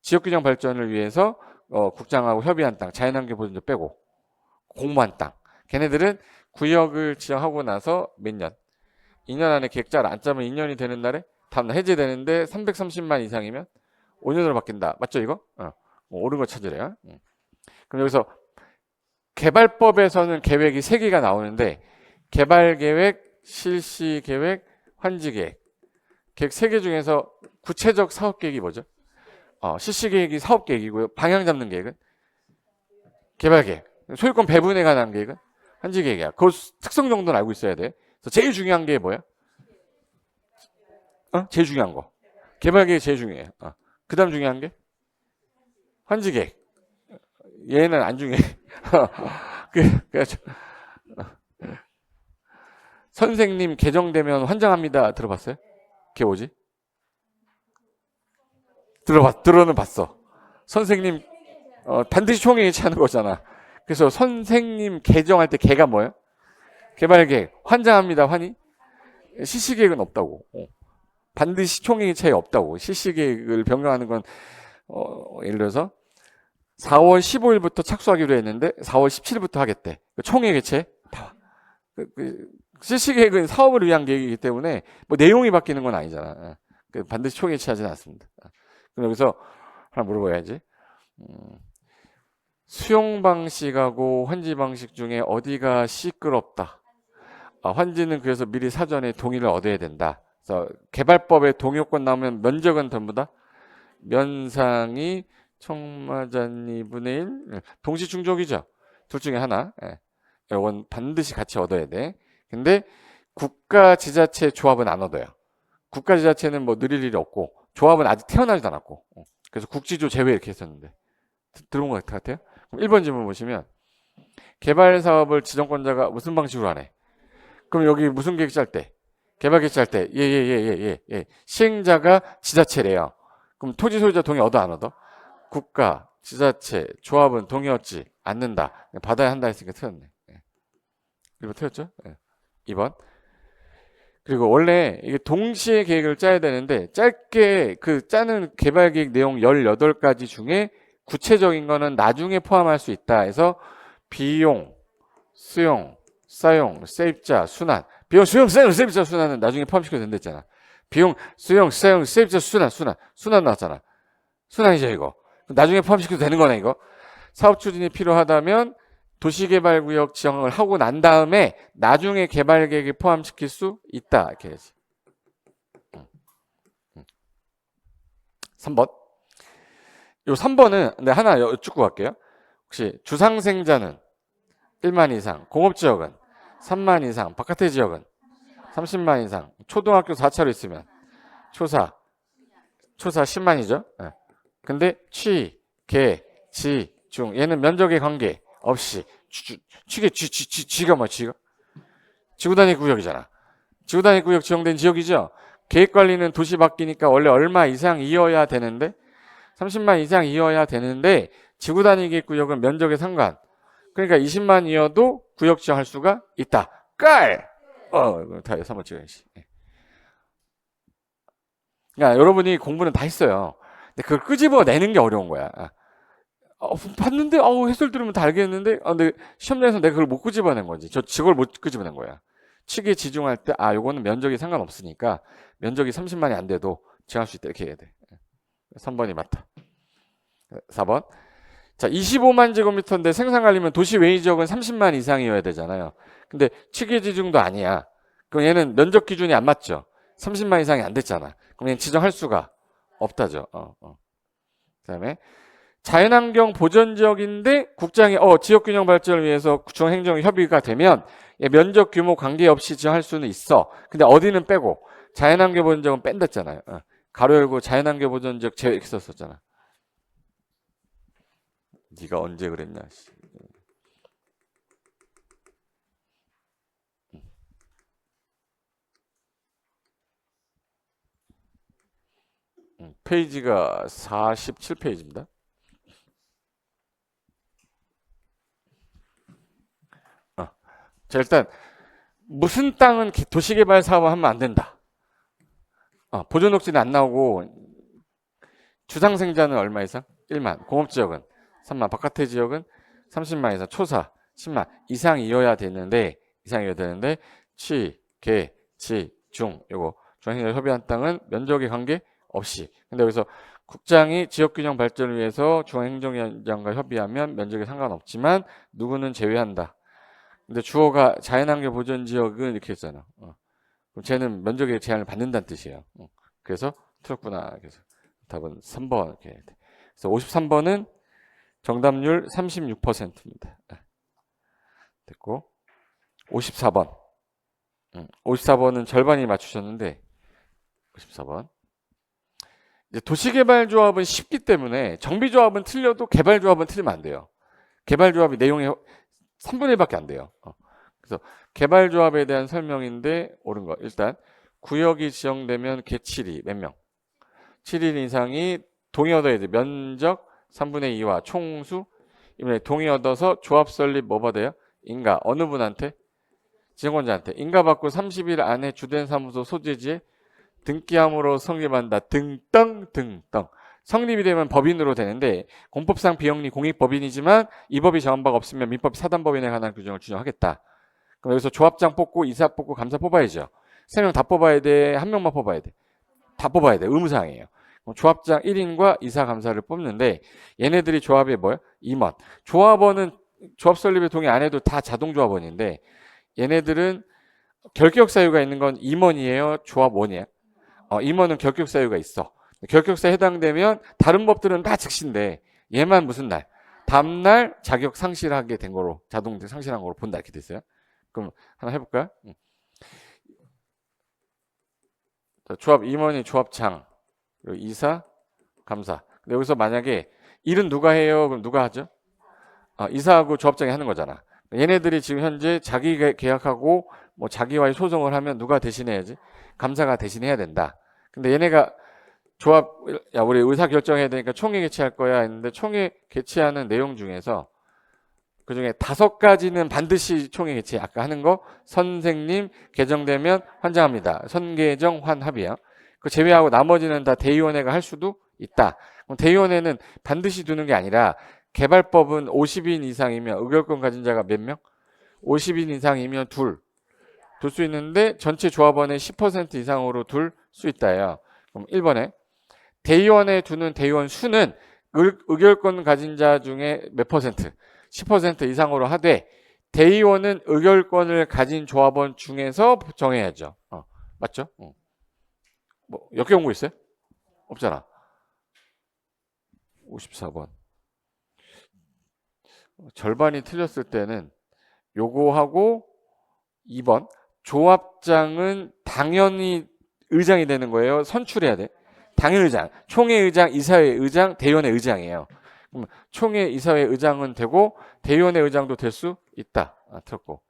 지역균형 발전을 위해서 국장하고 협의한 땅, 자연환경 보존자 빼고 공모한 땅. 걔네들은 구역을 지정하고 나서 몇 년? 2년 안에 계획자를 안 짜면 2년이 되는 날에 다음날 해제되는데 330만 이상이면 5년으로 바뀐다. 맞죠 이거? 옳은 거 찾으래요. 그럼 여기서 개발법에서는 계획이 3개가 나오는데 개발계획, 실시계획, 환지계획. 계획 3개 중에서 구체적 사업계획이 뭐죠? 실시계획이 사업계획이고요. 방향 잡는 계획은 개발계획. 소유권 배분에 관한 계획은 환지계획이야. 그 특성 정도는 알고 있어야 돼. 그래서 제일 중요한 게 뭐야? 제일 중요한 거. 개발계획이 제일 중요해요. 그 다음 중요한 게 환지계획. 얘는 안 중요해. 선생님 개정되면 환장합니다. 들어봤어요? 그게 뭐지? 들어는 봤어. 선생님 반드시 총회 예치하는 거잖아. 그래서 선생님 개정할 때 개가 뭐예요? 개발계획. 환장합니다. 환희? 실시계획은 없다고. 반드시 총회 예치에 없다고. 실시계획을 변경하는 건 예를 들어서 4월 15일부터 착수하기로 했는데 4월 17일부터 하겠대. 총회 개최 다. 실시계획은 사업을 위한 계획이기 때문에 뭐 내용이 바뀌는 건 아니잖아. 반드시 총회 개최하지는 않습니다. 그럼 여기서 하나 물어봐야지. 수용 방식하고 환지 방식 중에 어디가 시끄럽다? 환지는 그래서 미리 사전에 동의를 얻어야 된다. 그래서 개발법에 동의요건 나오면 면적은 전부 다 면상이 청마잔 2분의 1 동시 충족이죠. 둘 중에 하나. 이건 반드시 같이 얻어야 돼. 근데 국가 지자체 조합은 안 얻어요. 국가 지자체는 뭐 느릴 일이 없고 조합은 아직 태어나지도 않았고. 그래서 국지조 제외 이렇게 했었는데 들어본 것 같아요. 그럼 1번 질문 보시면 개발 사업을 지정권자가 무슨 방식으로 하네? 그럼 여기 무슨 계획 짤 때? 개발 계획 짤 때? 예. 시행자가 지자체래요. 그럼 토지 소유자 동의 얻어 안 얻어? 국가, 지자체, 조합은 동의 얻지 않는다. 받아야 한다 했으니까 틀렸네. 1번 틀렸죠? 2번. 그리고 원래 이게 동시에 계획을 짜야 되는데 짧게 그 짜는 개발 계획 내용 18가지 중에 구체적인 거는 나중에 포함할 수 있다 해서 비용, 수용, 사용, 세입자, 순환. 비용, 수용, 사용, 세입자, 순환은 나중에 포함시켜도 된다 했잖아. 비용, 수용, 사용, 세입자, 순환 나왔잖아. 순환이죠 이거. 나중에 포함시켜도 되는 거네 이거. 사업 추진이 필요하다면 도시개발구역 지정을 하고 난 다음에 나중에 개발계획에 포함시킬 수 있다 이렇게 해야지. 3번. 요 3번은 하나 여쭙고 갈게요. 혹시 주상생자는 1만 이상, 공업지역은 3만 이상, 바깥의 지역은 30만 이상, 초등학교 4차로 있으면 초사 10만이죠. 근데 취, 개, 지, 중 얘는 면적의 관계 없이 쥐가 뭐 쥐가? 지구단위 구역이잖아. 지구단위 구역 지정된 지역이죠. 계획관리는 도시 바뀌니까 원래 얼마 이상이어야 되는데 30만 이상이어야 되는데 지구 단위 계획구역은 면적에 상관. 그러니까 20만이어도 구역 지정할 수가 있다. 깔! 다 3번 찍어야지. 그러니까 여러분이 공부는 다 했어요. 근데 그걸 끄집어내는 게 어려운 거야. 봤는데 해설 들으면 다 알겠는데 근데 시험장에서 내가 그걸 못 끄집어낸 거지. 저걸 못 끄집어낸 거야. 치기 지중할 때 요거는 면적이 상관없으니까 면적이 30만이 안 돼도 지정할 수 있다 이렇게 해야 돼. 3번이 맞다. 4번. 자, 25만 제곱미터인데 생산관리면 도시 외의 지역은 30만 이상이어야 되잖아요. 근데 치기 지중도 아니야. 그럼 얘는 면적 기준이 안 맞죠. 30만 이상이 안 됐잖아. 그럼 얘는 지정할 수가 없다죠. 그다음에 자연환경 보전지역인데 국장이 지역균형 발전을 위해서 중앙행정 협의가 되면 면적 규모 관계없이 지정할 수는 있어. 근데 어디는 빼고 자연환경 보전지역은 뺀댔잖아요. 가로 열고 자연환경 보전지역 제외 이렇게 썼었잖아. 네가 언제 그랬냐. 페이지가 47페이지입니다. 자, 일단 무슨 땅은 도시개발 사업을 하면 안 된다. 보존녹지는 안 나오고 주상생자는 얼마 이상? 1만. 공업지역은 3만. 바깥의 지역은 30만 이상. 초사 10만 이상이어야 되는데 취, 개, 지, 중 요거 중앙행정 협의한 땅은 면적에 관계 없이. 근데 여기서 국장이 지역균형 발전을 위해서 중앙행정위원장과 협의하면 면적에 상관없지만 누구는 제외한다. 근데 주어가 자연환경 보전지역은 이렇게 했잖아. 그럼 쟤는 면적에 제한을 받는다는 뜻이에요. 그래서 틀렸구나. 그래서 답은 3번 이렇게 해야 돼. 그래서 53번은 정답률 36%입니다. 됐고 54번. 54번은 절반이 맞추셨는데 54번. 이제 도시개발조합은 쉽기 때문에 정비조합은 틀려도 개발조합은 틀리면 안 돼요. 개발조합이 내용이 3분의 1밖에 안 돼요. 그래서 개발조합에 대한 설명인데 옳은 거. 일단 구역이 지정되면 개칠이 몇 명? 7인 이상이 동의 얻어야 돼. 면적 3분의 2와 총수 이번에 동의 얻어서 조합 설립 뭐 받아요? 인가. 어느 분한테? 지정권자한테. 인가 받고 30일 안에 주된 사무소 소재지에 등기함으로 성립한다. 등덩. 성립이 되면 법인으로 되는데 공법상 비영리 공익법인이지만 이 법이 정한 바가 없으면 민법 사단법인에 관한 규정을 준용하겠다. 그럼 여기서 조합장 뽑고 이사 뽑고 감사 뽑아야죠. 3명 다 뽑아야 돼? 한 명만 뽑아야 돼? 다 뽑아야 돼. 의무사항이에요. 그럼 조합장 1인과 이사 감사를 뽑는데 얘네들이 조합이 뭐예요? 임원. 조합원은 조합 설립에 동의 안 해도 다 자동조합원인데 얘네들은 결격 사유가 있는 건 임원이에요? 조합원이에요? 임원은 결격 사유가 있어. 결격사에 해당되면 다른 법들은 다 즉시인데 얘만 무슨 날? 다음날 자격 상실하게 된 거로 자동 상실한 거로 본다 이렇게 됐어요. 그럼 하나 해볼까요? 조합 임원이 조합장, 그리고 이사, 감사. 근데 여기서 만약에 일은 누가 해요? 그럼 누가 하죠? 이사하고 조합장이 하는 거잖아. 얘네들이 지금 현재 자기 계약하고 뭐 자기와의 소송을 하면 누가 대신해야지? 감사가 대신해야 된다. 근데 얘네가 조합, 우리 의사 결정해야 되니까 총회 개최할 거야 했는데 총회 개최하는 내용 중에서 그 중에 5가지는 반드시 총회 개최 아까 하는 거 선생님 개정되면 환장합니다. 선개정 환합이에요. 그 제외하고 나머지는 다 대의원회가 할 수도 있다. 그럼 대의원회는 반드시 두는 게 아니라 개발법은 50인 이상이면 의결권 가진 자가 몇 명? 50인 이상이면 둘 수 있는데 전체 조합원의 10% 이상으로 둘 수 있다예요. 그럼 1번에 대의원에 두는 대의원 수는 의결권 가진 자 중에 몇 %? 10% 이상으로 하되 대의원은 의결권을 가진 조합원 중에서 정해야죠. 맞죠? 뭐 역계 공고 있어요? 없잖아. 54번. 절반이 틀렸을 때는 요거하고 2번 조합장은 당연히 의장이 되는 거예요. 선출해야 돼. 당일의장, 총회 의장, 이사회 의장, 대의원의 의장이에요. 그럼 총회, 이사회 의장은 되고 대의원의 의장도 될 수 있다. 틀렸고.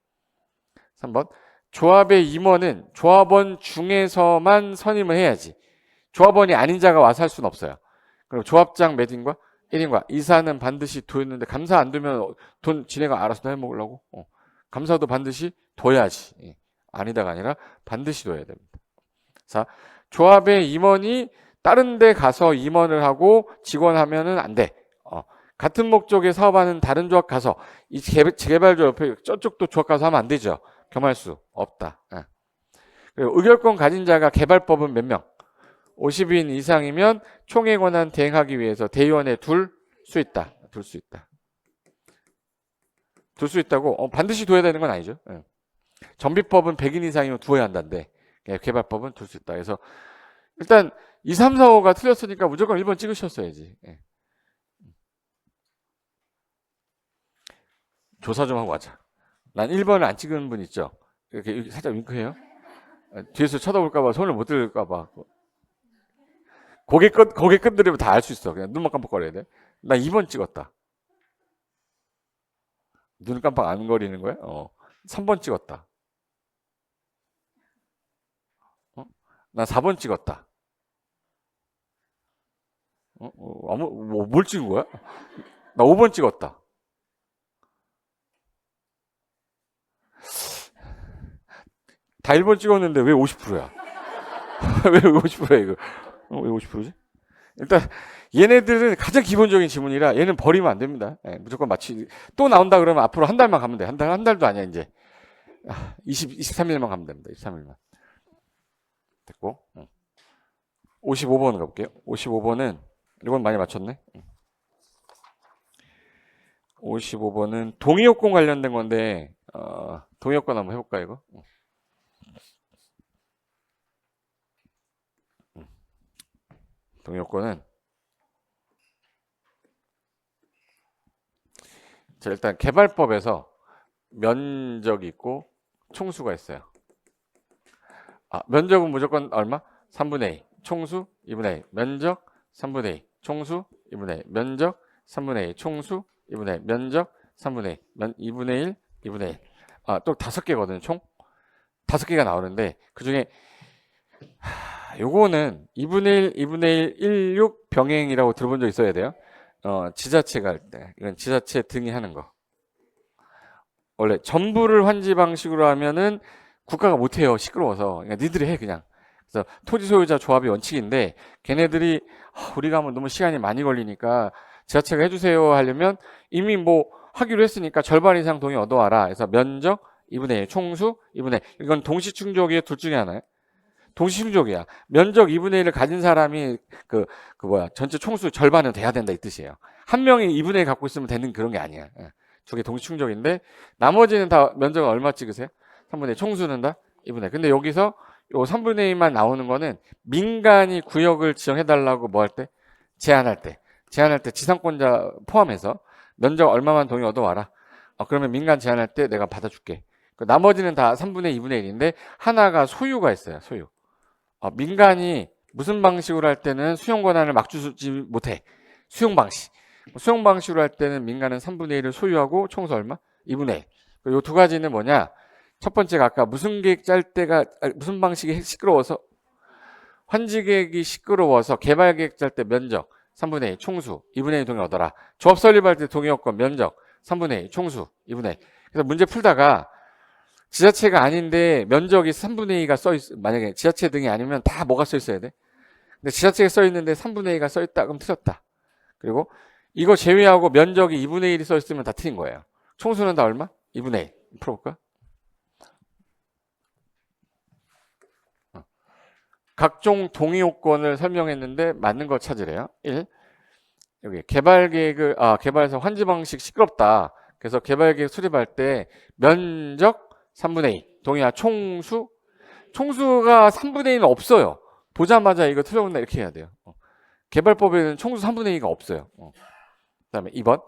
3번 조합의 임원은 조합원 중에서만 선임을 해야지. 조합원이 아닌 자가 와서 할 수는 없어요. 그리고 조합장 몇 인과 1인과 이사는 반드시 뒀는데 감사 안 두면 돈 지네가 알아서 해먹으려고. 감사도 반드시 둬야지. 예. 아니다가 아니라 반드시 둬야 됩니다. 자, 조합의 임원이 다른 데 가서 임원을 하고 직원하면은 안 돼. 같은 목적의 사업하는 다른 조합 가서 이 개발조 옆에 저쪽도 조합 가서 하면 안 되죠. 겸할 수 없다. 예. 그리고 의결권 가진 자가 개발법은 몇 명? 50인 이상이면 총회 권한 대행하기 위해서 대의원에 둘 수 있다. 둘 수 있다. 둘 수 있다고 반드시 둬야 되는 건 아니죠. 예. 정비법은 100인 이상이면 두어야 한다는데 개발법은 둘 수 있다. 그래서 일단 2, 3, 4, 5가 틀렸으니까 무조건 1번 찍으셨어야지. 예. 조사 좀 하고 가자. 난 1번을 안 찍은 분 있죠? 이렇게 살짝 윙크해요. 뒤에서 쳐다볼까봐 손을 못 들까봐. 고개 끈들이면 다 알 수 있어. 그냥 눈만 깜빡거려야 돼. 나 2번 찍었다. 눈 깜빡 안 거리는 거야? 3번 찍었다. 나 4번 찍었다. 뭘 찍은 거야? 나 5번 찍었다. 다 1번 찍었는데 왜 50%야? 왜 50%야 이거? 왜 50%지? 일단 얘네들은 가장 기본적인 지문이라 얘는 버리면 안 됩니다. 예, 무조건 맞추. 또 나온다 그러면 앞으로 한 달만 가면 돼. 한 달도 아니야 이제. 23일만 가면 됩니다. 23일만. 됐고. 55번 가볼게요. 55번은 이건 많이 맞췄네. 55번은 동의요건 관련된 건데 동의요건 한번 해볼까 이거? 동의요건은 자, 일단 개발법에서 면적이 있고 총수가 있어요. 면적은 무조건 얼마? 3분의 2. 총수 2분의 1. 면적 3분의 2. 총수 2분의 1. 면적 3분의 2. 총수 2분의 1. 면적 3분의 2. 2분의 1. 2분의 1. 또 5개거든요. 총 5개가 나오는데 그중에 요거는 2분의 1, 2분의 1, 16 병행이라고 들어본 적 있어야 돼요. 지자체가 할 때. 이건 지자체 등이 하는 거. 원래 전부를 환지 방식으로 하면은 국가가 못해요. 시끄러워서. 그러니까 니들이 해 그냥. 그래서 토지 소유자 조합이 원칙인데 걔네들이 우리가 하면 너무 시간이 많이 걸리니까 지자체가 해주세요 하려면 이미 뭐 하기로 했으니까 절반 이상 동의 얻어와라. 그래서 면적 2분의 1, 총수 2분의 1. 이건 동시충족이에요. 둘 중에 하나예요. 동시충족이야. 면적 2분의 1을 가진 사람이 전체 총수 절반은 돼야 된다 이 뜻이에요. 한 명이 2분의 1 갖고 있으면 되는 그런 게 아니야. 두 개 동시충족인데 나머지는 다 면적은 얼마 찍으세요? 3분의 1. 총수는 다 2분의 1. 근데 여기서 요 3분의 2만 나오는 거는 민간이 구역을 지정해달라고 뭐 할 때? 제한할 때 지상권자 포함해서 면적 얼마만 동의 얻어와라. 그러면 민간 제한할 때 내가 받아줄게. 나머지는 다 3분의 2분의 1인데 하나가 소유가 있어요. 소유. 민간이 무슨 방식으로 할 때는 수용 권한을 막 주지 못해. 수용 방식으로 할 때는 민간은 3분의 1을 소유하고 총수 얼마? 2분의 1. 요 두 가지는 뭐냐? 첫 번째가 아까 무슨 계획 짤 때가 무슨 방식이 시끄러워서 환지 계획이 시끄러워서 개발 계획 짤 때 면적 3분의 1 총수 2분의 1 동의 얻어라. 조합 설립할 때 동의 요건 면적 3분의 1 총수 2분의 1. 그래서 문제 풀다가 지자체가 아닌데 면적이 3분의 2가 만약에 지자체 등이 아니면 다 뭐가 써 있어야 돼? 근데 지자체가 써 있는데 3분의 2가 써 있다 그럼 틀렸다. 그리고 이거 제외하고 면적이 2분의 1이 써 있으면 다 틀린 거예요. 총수는 다 얼마? 2분의 1. 풀어볼까? 각종 동의 요건을 설명했는데 맞는 거 찾으래요. 1. 여기 개발 계획을 개발에서 환지 방식 시끄럽다. 그래서 개발 계획 수립할 때 면적 3분의 2. 동의하 총수가 3분의 2는 없어요. 보자마자 이거 틀려본다 이렇게 해야 돼요. 개발법에는 총수 3분의 2가 없어요. 그다음에 2번.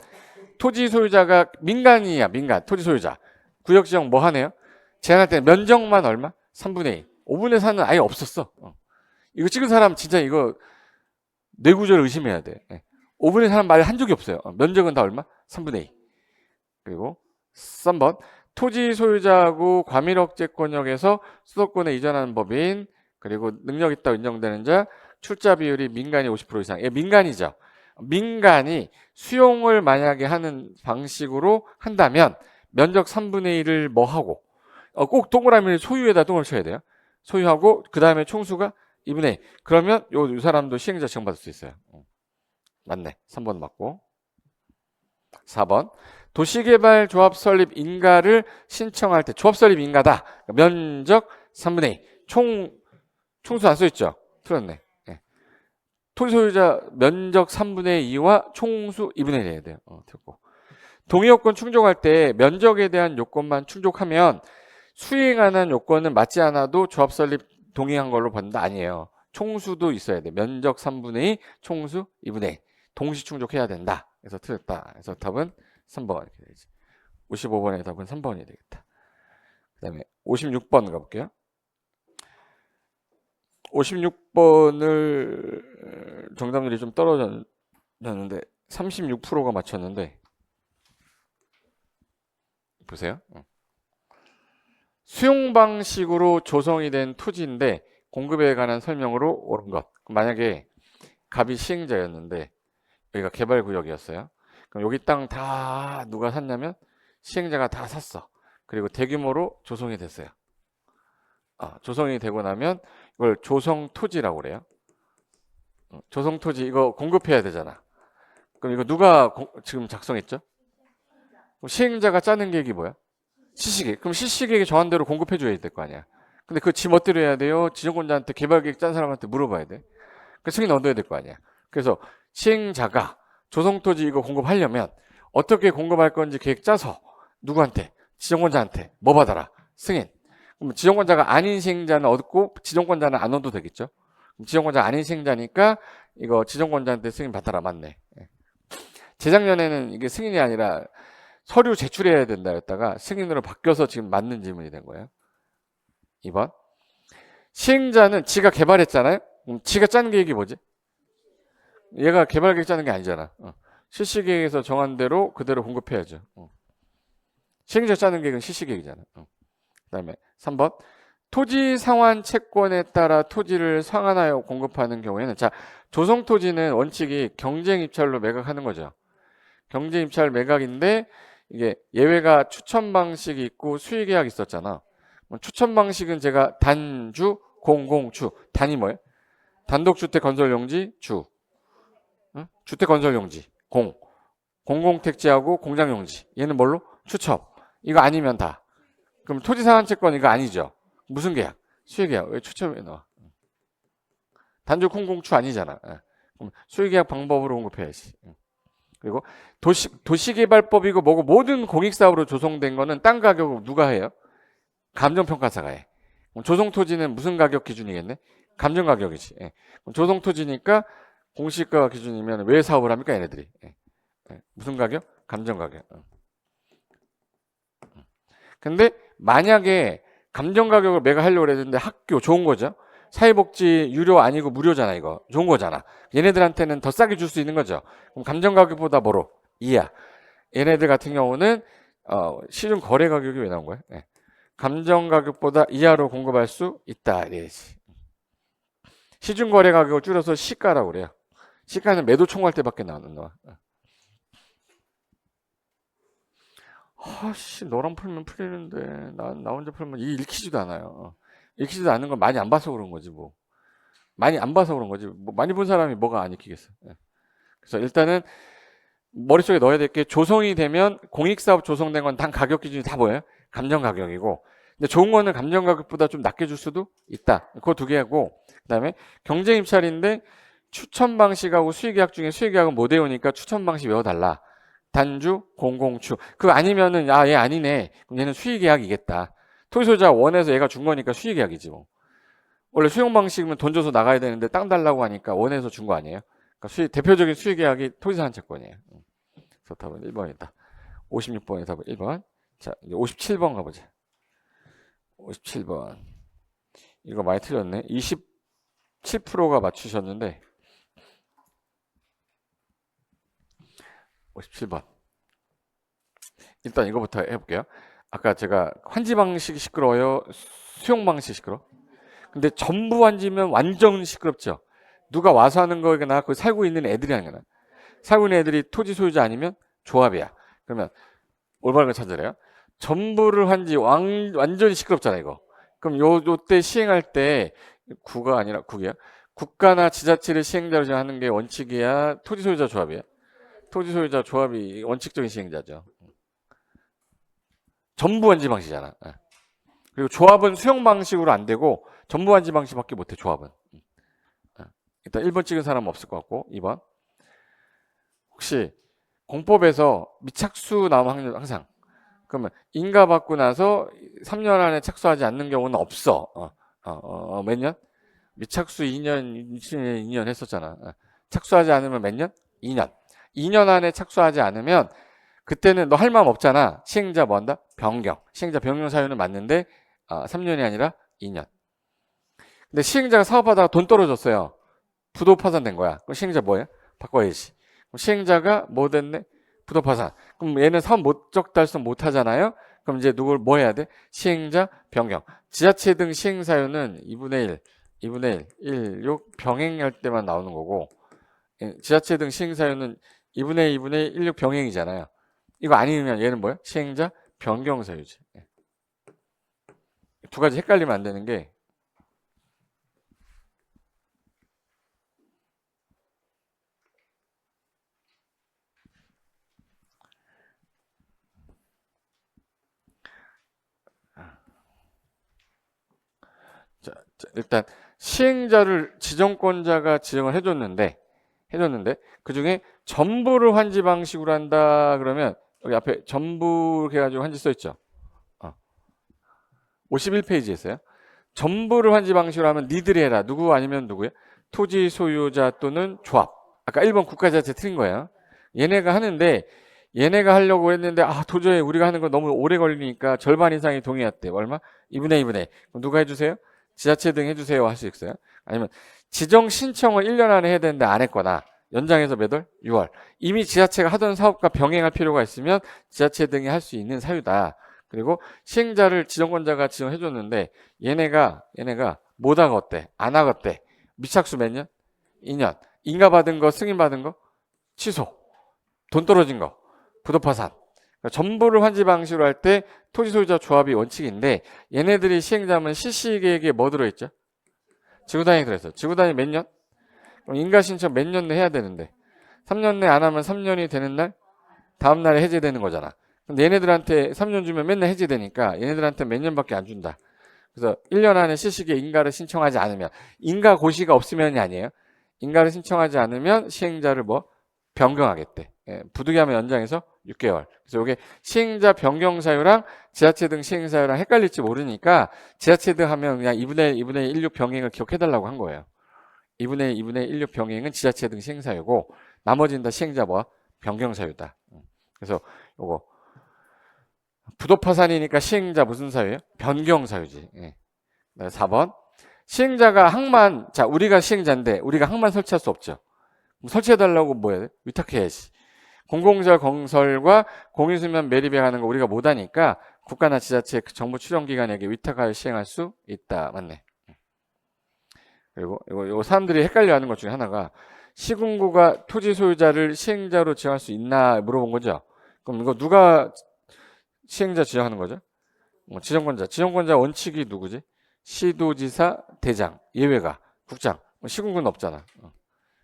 토지 소유자가 민간이야. 민간. 토지 소유자. 구역 지정 뭐 하네요? 제한할 때 면적만 얼마? 3분의 2. 5분의 4는 아예 없었어. 이거 찍은 사람 진짜 이거 뇌구조를 의심해야 돼. 5분의 4는 말 한 적이 없어요. 면적은 다 얼마? 3분의 2. 그리고 3번. 토지 소유자하고 과밀억제권역에서 수도권에 이전하는 법인, 그리고 능력 있다고 인정되는 자, 출자 비율이 민간이 50% 이상. 예, 민간이죠. 민간이 수용을 만약에 하는 방식으로 한다면 면적 3분의 1을 뭐 하고, 꼭 동그라미를 소유에다 똥을 쳐야 돼요. 소유하고 그 다음에 총수가 2분의 1. 그러면 요 사람도 시행자 지정받을 수 있어요. 맞네. 3번 맞고. 4번. 도시개발 조합 설립 인가를 신청할 때 조합 설립 인가다. 면적 3분의 2. 총수 안 써있죠? 틀렸네. 네. 토지 소유자 면적 3분의 2와 총수 2분의 1 해야 돼요. 됐고. 동의요건 충족할 때 면적에 대한 요건만 충족하면 수행하는 요건은 맞지 않아도 조합 설립 동의한 걸로 본다. 아니에요. 총수도 있어야 돼. 면적 3분의 2, 총수 2분의 1. 동시 충족해야 된다. 그래서 틀렸다. 그래서 답은 3번 이렇게 되지. 55번의 답은 3번이 되겠다. 그 다음에 56번 가볼게요. 56번을 정답률이 좀 떨어졌는데 36%가 맞췄는데 보세요. 수용 방식으로 조성이 된 토지인데 공급에 관한 설명으로 옳은 것. 만약에 갑이 시행자였는데 여기가 개발구역이었어요. 그럼 여기 땅 다 누가 샀냐면 시행자가 다 샀어. 그리고 대규모로 조성이 됐어요. 조성이 되고 나면 이걸 조성토지라고 그래요. 조성토지 이거 공급해야 되잖아. 그럼 이거 누가 지금 작성했죠? 그럼 시행자가 짜는 계획이 뭐야? 시시계획. 그럼 시시계획에 정한 대로 공급해 줘야 될 거 아니야. 근데 그거 지 멋대로 해야 돼요. 지정권자한테 개발계획 짠 사람한테 물어봐야 돼. 그 승인 얻어야 될 거 아니야. 그래서 시행자가 조성토지 이거 공급하려면 어떻게 공급할 건지 계획 짜서 누구한테? 지정권자한테 뭐 받아라? 승인. 그럼 지정권자가 아닌 시행자는 얻고 지정권자는 안 얻어도 되겠죠? 그럼 지정권자 아닌 시행자니까 이거 지정권자한테 승인 받아라. 맞네. 재작년에는 이게 승인이 아니라 서류 제출해야 된다 했다가 승인으로 바뀌어서 지금 맞는 질문이 된 거예요. 2번. 시행자는 지가 개발했잖아요. 그럼 지가 짠 계획이 뭐지? 얘가 개발 계획 짜는 게 아니잖아. 실시계획에서 정한 대로 그대로 공급해야죠. 시행자 짜는 계획은 실시계획이잖아. 그 다음에 3번. 토지 상환 채권에 따라 토지를 상환하여 공급하는 경우에는 자, 조성토지는 원칙이 경쟁 입찰로 매각하는 거죠. 경쟁 입찰 매각인데 이게 예외가 추천 방식이 있고 수의 계약이 있었잖아. 추천 방식은 제가 단주, 공공주. 단이 뭐예요? 단독주택 건설 용지, 주. 주택 건설 용지, 공공택지하고 공장 용지. 얘는 뭘로? 추첨. 이거 아니면 다. 그럼 토지 상환 채권 이거 아니죠. 무슨 계약? 수의 계약. 왜 추첨에 넣어? 단주 공공주 아니잖아. 그럼 수의 계약 방법으로 공급해야지. 그리고 도시개발법이고 뭐고 모든 공익사업으로 조성된 거는 땅 가격을 누가 해요? 감정평가사가 해. 그럼 조성토지는 무슨 가격 기준이겠네? 감정가격이지. 그럼 조성토지니까 공시가 기준이면 왜 사업을 합니까? 얘네들이. 무슨 가격? 감정가격. 근데 만약에 감정가격을 매각하려고 했는데 학교 좋은 거죠. 사회복지 유료 아니고 무료잖아. 이거 좋은 거잖아. 얘네들한테는 더 싸게 줄 수 있는 거죠. 그럼 감정가격보다 뭐로? 이하. 얘네들 같은 경우는 시중 거래 가격이 왜 나온 거야? 감정가격보다 이하로 공급할 수 있다. 이래야지. 시중 거래 가격을 줄여서 시가라고 그래요. 시가는 매도 총괄 때밖에 나오는 거야. 아씨, 너랑 풀면 풀리는데 나 혼자 풀면 읽히지도 않아요. 읽히지도 않는 건 많이 안 봐서 그런 거지 뭐. 많이 안 봐서 그런 거지. 뭐 많이 본 사람이 뭐가 안 읽히겠어. 그래서 일단은 머릿속에 넣어야 될 게 조성이 되면 공익사업 조성된 건 단 가격 기준이 다 뭐예요? 감정 가격이고. 근데 좋은 거는 감정 가격보다 좀 낮게 줄 수도 있다. 그거 두 개하고 그다음에 경쟁 입찰인데 추천 방식하고 수의계약 중에 수의계약은 못 외우니까 추천 방식 외워달라. 단주, 공공주. 그거 아니면은 얘 아니네. 그럼 얘는 수의계약이겠다. 토지소유자 원해서 얘가 준 거니까 수의계약이지 뭐. 원래 수용 방식이면 돈 줘서 나가야 되는데 땅 달라고 하니까 원해서 준 거 아니에요? 그러니까 대표적인 수의계약이 토지상한 채권이에요. 그래서 답은 1번이다. 56번의 답은 1번. 자, 이제 57번 가보자. 57번. 이거 많이 틀렸네. 27%가 맞추셨는데 57번. 일단 이거부터 해볼게요. 아까 제가 환지 방식이 시끄러워요? 수용 방식이 시끄러워? 근데 전부 환지면 완전 시끄럽죠. 누가 와서 하는 거거나 거기 살고 있는 애들이 하는 거나. 살고 있는 애들이 토지 소유자 아니면 조합이야. 그러면 올바른 걸 찾으래요. 전부를 환지 완전히 시끄럽잖아 이거. 그럼 요때 시행할 때 구가 아니라 국이야. 국가나 지자체를 시행자로 하는 게 원칙이야. 토지 소유자 조합이야. 토지 소유자 조합이 원칙적인 시행자죠. 전부 환지 방식이잖아. 그리고 조합은 수용 방식으로 안 되고 전부 환지 방식밖에 못해 조합은. 일단 1번 찍은 사람은 없을 것 같고 2번 혹시 공법에서 미착수 나오면 항상 그러면 인가 받고 나서 3년 안에 착수하지 않는 경우는 없어. 몇 년? 미착수 2년 했었잖아. 착수하지 않으면 몇 년? 2년. 2년 안에 착수하지 않으면 그때는 너 할 마음 없잖아. 시행자 뭐 한다? 변경. 시행자 변경 사유는 맞는데 3년이 아니라 2년. 근데 시행자가 사업하다가 돈 떨어졌어요. 부도 파산된 거야. 그럼 시행자 뭐예요? 바꿔야지. 그럼 시행자가 뭐 됐네? 부도 파산. 그럼 얘는 사업 목적 달성 못 하잖아요. 그럼 이제 누굴 뭐 해야 돼? 시행자 변경. 지자체 등 시행 사유는 2분의 1, 6 병행할 때만 나오는 거고 지자체 등 시행 사유는 2분의 1, 6 병행이잖아요. 이거 아니면 얘는 뭐야? 시행자 변경 사유지. 두 가지 헷갈리면 안 되는 게 자, 일단 시행자를 지정권자가 지정을 해줬는데 그 중에 전부를 환지 방식으로 한다 그러면 여기 앞에 전부 해가지고 환지 써있죠. 51페이지에서요. 전부를 환지 방식으로 하면 니들이 해라. 누구 아니면 누구야? 토지 소유자 또는 조합. 아까 1번 국가자체 틀린 거예요. 얘네가 하는데 얘네가 하려고 했는데 도저히 우리가 하는 거 너무 오래 걸리니까 절반 이상이 동의했대. 얼마? 2분의 2분의. 그럼 누가 해주세요? 지자체 등 해주세요 할 수 있어요. 아니면 지정 신청을 1년 안에 해야 되는데 안 했거나 연장해서 몇 월? 6월. 이미 지자체가 하던 사업과 병행할 필요가 있으면 지자체 등이 할 수 있는 사유다. 그리고 시행자를 지정권자가 지정해줬는데 얘네가 못하고 어때? 안 하고 어때? 미착수 몇 년? 2년. 인가받은 거 승인받은 거? 취소. 돈 떨어진 거? 부도파산. 그러니까 전부를 환지 방식으로 할 때 토지 소유자 조합이 원칙인데 얘네들이 시행자면 실시계획에 뭐 들어있죠? 지구단위 들어있어. 지구단위 몇 년? 그럼 인가 신청 몇 년 내 해야 되는데 3년 내 안 하면 3년이 되는 날 다음 날에 해제되는 거잖아. 근데 얘네들한테 3년 주면 맨날 해제되니까 얘네들한테 몇 년밖에 안 준다. 그래서 1년 안에 실시계 인가를 신청하지 않으면 인가 고시가 없으면이 아니에요. 인가를 신청하지 않으면 시행자를 뭐 변경하겠대. 부득이하면 연장해서 6개월. 그래서 이게 시행자 변경 사유랑 지자체 등 시행 사유랑 헷갈릴지 모르니까 지자체 등 하면 그냥 2분의 16 병행을 기억해달라고 한 거예요. 2분의 16 병행은 지자체 등 시행 사유고 나머지는 다 시행자 뭐 변경 사유다. 그래서 요거 부도 파산이니까 시행자 무슨 사유예요? 변경 사유지. 4번 시행자가 항만 자 우리가 시행자인데 우리가 항만 설치할 수 없죠. 설치해달라고 뭐 해야 돼? 위탁해야지. 공공시설 건설과 공유수면 매립해가는 거 우리가 못하니까 국가나 지자체 정부 출연기관에게 위탁하여 시행할 수 있다. 맞네. 그리고 이거 사람들이 헷갈려하는 것 중에 하나가 시군구가 토지 소유자를 시행자로 지정할 수 있나 물어본 거죠. 그럼 이거 누가 시행자 지정하는 거죠? 지정권자 원칙이 누구지? 시도지사, 대장, 예외가 국장. 시군구는 없잖아.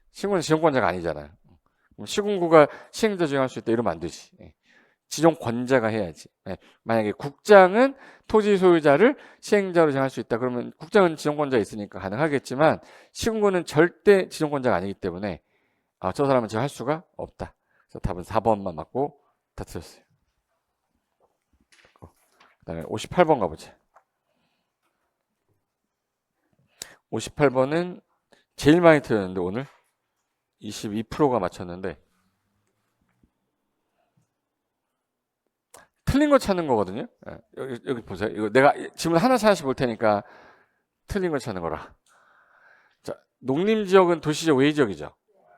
시군구는 지정권자가 아니잖아요. 시군구가 시행자 지정할 수 있다 이러면 안 되지. 지정권자가 해야지. 만약에 국장은 토지 소유자를 시행자로 지정할 수 있다. 그러면 국장은 지정권자가 있으니까 가능하겠지만 시군구는 절대 지정권자가 아니기 때문에 저 사람은 지정할 수가 없다. 그래서 답은 4번만 맞고 다 틀렸어요. 그 다음에 58번 가보자. 58번은 제일 많이 틀렸는데 오늘 22%가 맞췄는데 틀린 거 찾는 거거든요. 여기 보세요. 이거 내가 질문 하나씩 볼 테니까 틀린 거 찾는 거라. 자, 농림지역은 도시적 외지역이죠.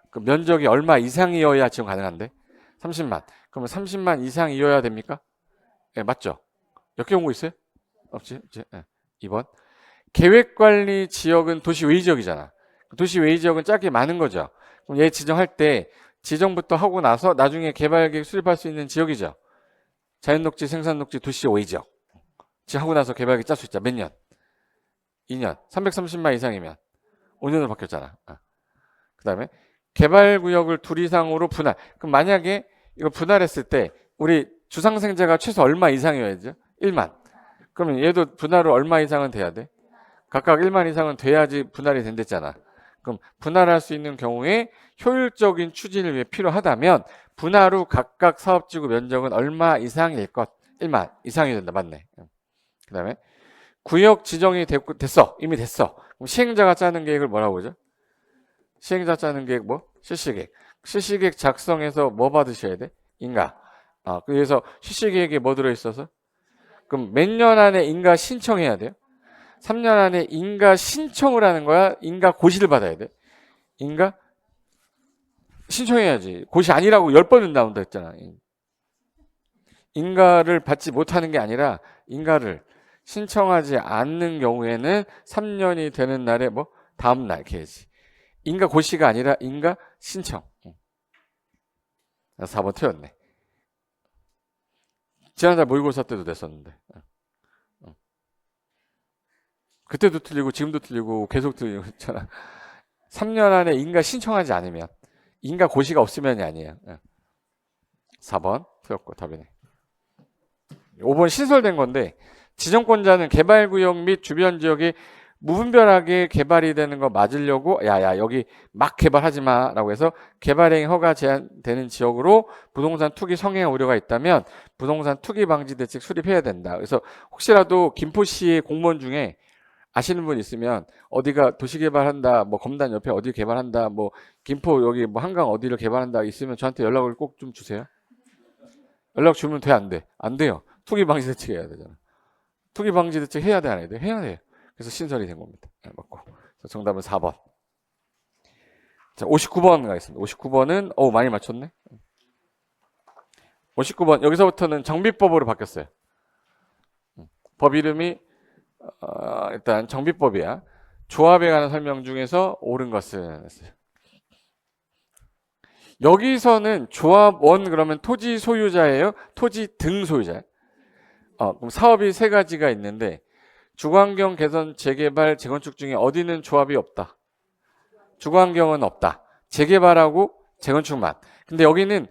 그 면적이 얼마 이상이어야 지원 가능한데 30만. 그러면 30만 이상이어야 됩니까? 맞죠? 역겨운 거 있어요? 없지? 없지? 네. 2번. 계획관리 지역은 도시 외의 지역이잖아. 도시 외의 지역은 짧게 많은 거죠. 그럼 얘 지정할 때 지정부터 하고 나서 나중에 개발계획 수립할 수 있는 지역이죠. 자연녹지, 생산녹지, 도시 외의 지역. 하고 나서 개발계획 짤 수 있죠. 몇 년? 2년. 330만 이상이면 5년으로 바뀌었잖아. 그 다음에 개발구역을 둘 이상으로 분할. 그럼 만약에 이거 분할했을 때 우리 주상생재가 최소 얼마 이상이어야죠? 1만. 그러면 얘도 분할을 얼마 이상은 돼야 돼? 각각 1만 이상은 돼야지 분할이 된댔잖아. 그럼 분할할 수 있는 경우에 효율적인 추진을 위해 필요하다면 분할 후 각각 사업지구 면적은 얼마 이상일 것? 1만 이상이 된다. 맞네. 그 다음에 구역 지정이 됐어. 이미 됐어. 그럼 시행자가 짜는 계획을 뭐라고 그러죠? 시행자 짜는 계획 뭐? 실시계획. 실시계획 작성해서 뭐 받으셔야 돼? 인가. 그래서 실시계획에 뭐 들어있어서? 그럼 몇 년 안에 인가 신청해야 돼요? 3년 안에 인가 신청을 하는 거야? 인가 고시를 받아야 돼? 인가 신청해야지. 고시 아니라고 10번은 나온다 했잖아. 인가를 받지 못하는 게 아니라 인가를 신청하지 않는 경우에는 3년이 되는 날에 뭐 다음 날 이렇게 해야지. 인가 고시가 아니라 인가 신청. 4번 틀렸네. 지난달 모의고사 때도 됐었는데. 그때도 틀리고 지금도 틀리고 계속 틀리고 있잖아. 3년 안에 인가 신청하지 않으면 인가 고시가 없으면이 아니에요. 4번 틀렸고 답이네. 5번 신설된 건데 지정권자는 개발구역 및 주변 지역이 무분별하게 개발이 되는 거 맞으려고 야야 여기 막 개발하지 마라고 해서 개발행위 허가 제한되는 지역으로 부동산 투기 성행 우려가 있다면 부동산 투기 방지 대책 수립해야 된다. 그래서 혹시라도 김포시의 공무원 중에 아시는 분 있으면 어디가 도시개발한다, 뭐 검단 옆에 어디 개발한다, 뭐 김포 여기 뭐 한강 어디를 개발한다 있으면 저한테 연락을 꼭 좀 주세요. 연락 주면 돼, 안 돼? 안 돼요. 투기 방지 대책 해야 되잖아. 투기 방지 대책 해야 돼, 안 해야 돼? 해야 돼요. 그래서 신설이 된 겁니다. 네, 맞고. 정답은 4번. 자, 59번 가겠습니다. 59번은 많이 맞췄네. 59번 여기서부터는 정비법으로 바뀌었어요. 법 이름이 일단 정비법이야. 조합에 관한 설명 중에서 옳은 것은 했어요. 여기서는 조합원 그러면 토지 소유자예요? 토지 등 소유자예요? 그럼 사업이 세 가지가 있는데 주거환경 개선, 재개발, 재건축 중에 어디는 조합이 없다? 주거환경은 없다. 재개발하고 재건축만. 근데 여기는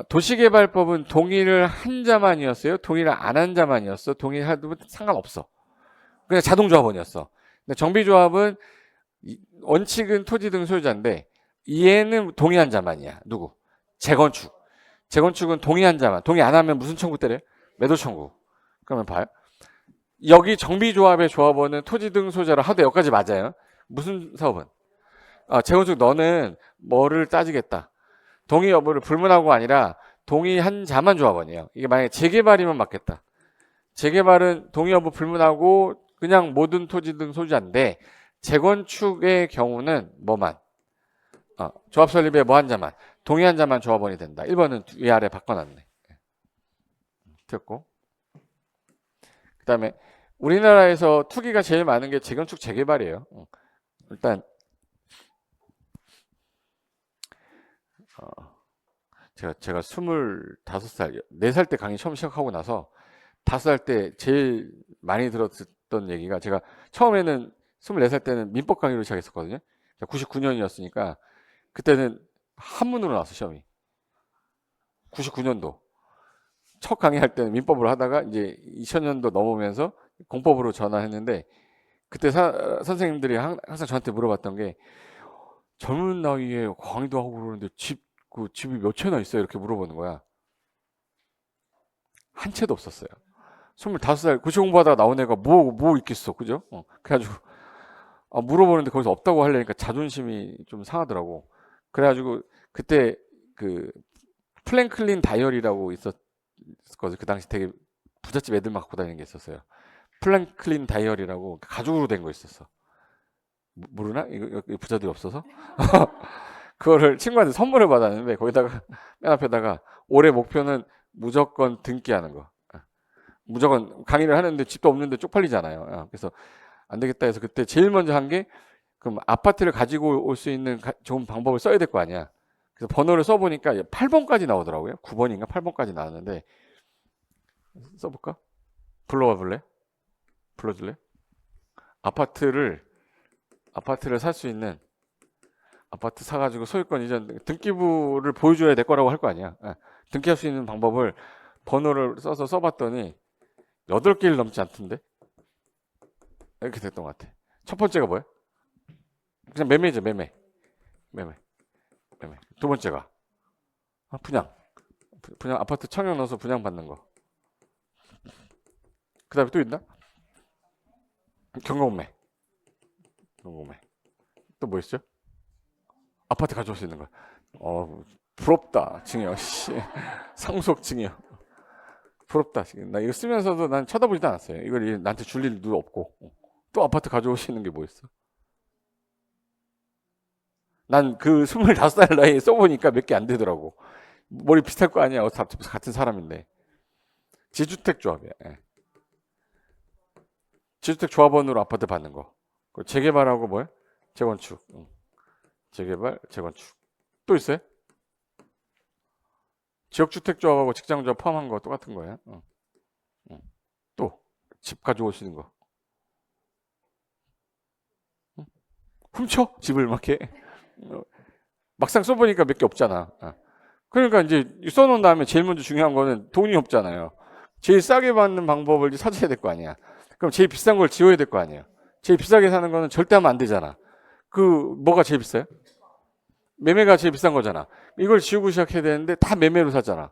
도시개발법은 동의를 한 자만이었어요? 동의를 안 한 자만이었어? 동의해도 상관없어. 그냥 자동조합원이었어. 근데 정비조합은 원칙은 토지 등 소유자인데 얘는 동의한 자만이야. 누구? 재건축. 재건축은 동의한 자만. 동의 안 하면 무슨 청구 때려요? 매도 청구. 그러면 봐요. 여기 정비조합의 조합원은 토지 등 소유자라 하도 여기까지 맞아요. 무슨 사업은? 재건축 너는 뭐를 따지겠다. 동의 여부를 불문하고 아니라 동의한 자만 조합원이에요. 이게 만약에 재개발이면 맞겠다. 재개발은 동의 여부 불문하고 그냥 모든 토지 등 소유자인데 재건축의 경우는 뭐만? 조합 설립에 뭐 한 자만? 동의한 자만 조합원이 된다. 1번은 위아래 바꿔놨네. 됐고. 그 다음에 우리나라에서 투기가 제일 많은 게 재건축 재개발이에요. 일단 제가 25살, 4살 때 강의 처음 시작하고 나서 5살 때 제일 많이 들었던 얘기가 제가 처음에는 24살 때는 민법 강의로 시작했었거든요. 99년이었으니까 그때는 한문으로 나왔어 시험이. 99년도. 첫 강의할 때는 민법으로 하다가 이제 2000년도 넘으면서 공법으로 전환했는데 그때 선생님들이 항상 저한테 물어봤던 게 젊은 나이에 강의도 하고 그러는데 집이 몇 채나 있어요? 이렇게 물어보는 거야. 한 채도 없었어요. 25살 고시 공부하다가 나온 애가 뭐 있겠어. 그죠? 그래가지고 물어보는데 거기서 없다고 하려니까 자존심이 좀 상하더라고. 그래가지고 그때 그 플랭클린 다이어리라고 있었거든요. 그 당시 되게 부잣집 애들만 갖고 다니는 게 있었어요. 플랭클린 다이어리라고 가죽으로 된 거 있었어. 모르나? 이거 부자들이 없어서? 그거를 친구한테 선물을 받았는데 거기다가 맨 앞에다가 올해 목표는 무조건 등기하는 거. 무조건 강의를 하는데 집도 없는데 쪽팔리잖아요. 그래서 안 되겠다 해서 그때 제일 먼저 한 게 그럼 아파트를 가지고 올 수 있는 좋은 방법을 써야 될 거 아니야. 그래서 번호를 써보니까 8번까지 나오더라고요. 9번인가 8번까지 나왔는데 써볼까? 불러와 볼래? 불러줄래? 아파트를 살 수 있는 아파트 사가지고 소유권 이전 등기부를 보여줘야 될 거라고 할 거 아니야. 등기할 수 있는 방법을 번호를 써서 써봤더니 8개를 넘지 않던데? 이렇게 됐던 것 같아. 첫 번째가 뭐야? 그냥 매매죠, 매매. 두 번째가 분양. 아파트 청약 넣어서 분양받는 거. 그 다음에 또 있나? 경공매. 또 뭐 있죠? 아파트 가져올 수 있는 거. 부럽다, 증여. 씨. 상속 증여. 부럽다. 나 이거 쓰면서도 난 쳐다보지도 않았어요. 이걸 나한테 줄 일도 없고. 또 아파트 가져올 수 있는 게 뭐 있어? 난 그 25살 나이에 써보니까 몇 개 안 되더라고. 머리 비슷할 거 아니야. 같은 사람인데. 지주택 조합이야. 예. 지주택 조합원으로 아파트 받는 거. 재개발하고 뭐야? 재건축. 재개발, 재건축. 또 있어요? 지역주택 조합하고 직장조합 포함한 거 똑같은 거예요. 또 집 가져올 수 있는 거. 훔쳐? 집을 막 이렇게. 막상 써보니까 몇 개 없잖아. 그러니까 이제 써놓은 다음에 제일 먼저 중요한 거는 돈이 없잖아요. 제일 싸게 받는 방법을 찾아야 될 거 아니야. 그럼 제일 비싼 걸 지워야 될 거 아니에요. 제일 비싸게 사는 거는 절대 하면 안 되잖아. 뭐가 제일 비싸요? 매매가 제일 비싼 거잖아. 이걸 지우고 시작해야 되는데 다 매매로 샀잖아.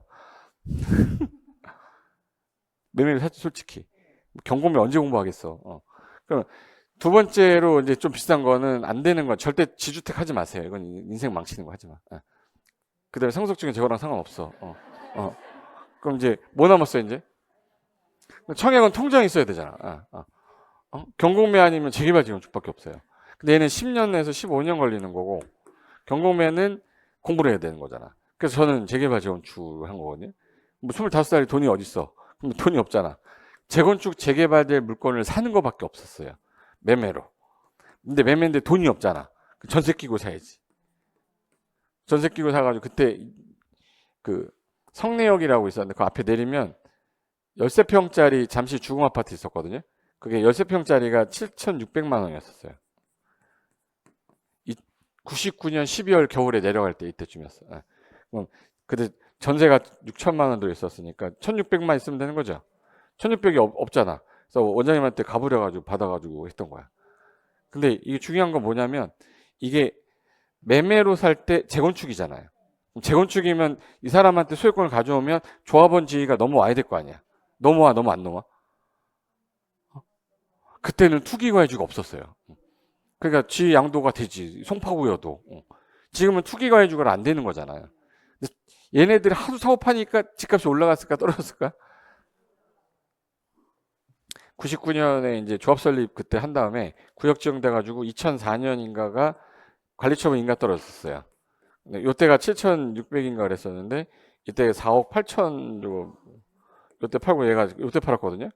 매매로 샀지 솔직히. 경공매 언제 공부하겠어. 그럼 두 번째로 이제 좀 비싼 거는 안 되는 건 절대 지주택 하지 마세요. 이건 인생 망치는 거 하지 마. 그 다음에 상속증은 저거랑 상관없어. 그럼 이제 뭐 남았어요 이제? 청약은 통장이 있어야 되잖아. 경공매 아니면 재개발 지원축밖에 없어요. 근데 얘는 10년에서 15년 걸리는 거고 경공매는 공부를 해야 되는 거잖아. 그래서 저는 재개발 지원축을 한 거거든요. 뭐 25살에 돈이 어딨어? 그럼 돈이 없잖아. 재건축 재개발될 물건을 사는 거밖에 없었어요. 매매로. 근데 매매인데 돈이 없잖아. 전세 끼고 사야지. 전세 끼고 사가지고 그때 그 성내역이라고 있었는데 그 앞에 내리면 13평짜리 잠시 주공 아파트 있었거든요. 그게 13평짜리가 7,600만 원이었어요. 99년 12월 겨울에 내려갈 때 이때쯤이었어. 그럼 그때 전세가 6천만 원 들어있었으니까 1,600만 있으면 되는 거죠. 1,600이 없잖아. 그래서 원장님한테 가부려가지고 받아가지고 했던 거야. 근데 이게 중요한 건 뭐냐면 이게 매매로 살 때 재건축이잖아요. 재건축이면 이 사람한테 소유권을 가져오면 조합원 지위가 넘어와야 될 거 아니야. 넘어와, 너무 안 넘어와? 그때는 투기과외주가 없었어요. 그러니까 지위 양도가 되지. 송파구여도. 지금은 투기과외주가 안 되는 거잖아요. 얘네들이 하도 사업하니까 집값이 올라갔을까 떨어졌을까? 99년에 이제 조합 설립 그때 한 다음에 구역 지정돼가지고 2004년인가가 관리처분 인가 떨어졌어요. 요때가 7,600인가 그랬었는데 이때 4억 8천 주고 요때 팔고 얘가 요때 팔았거든요.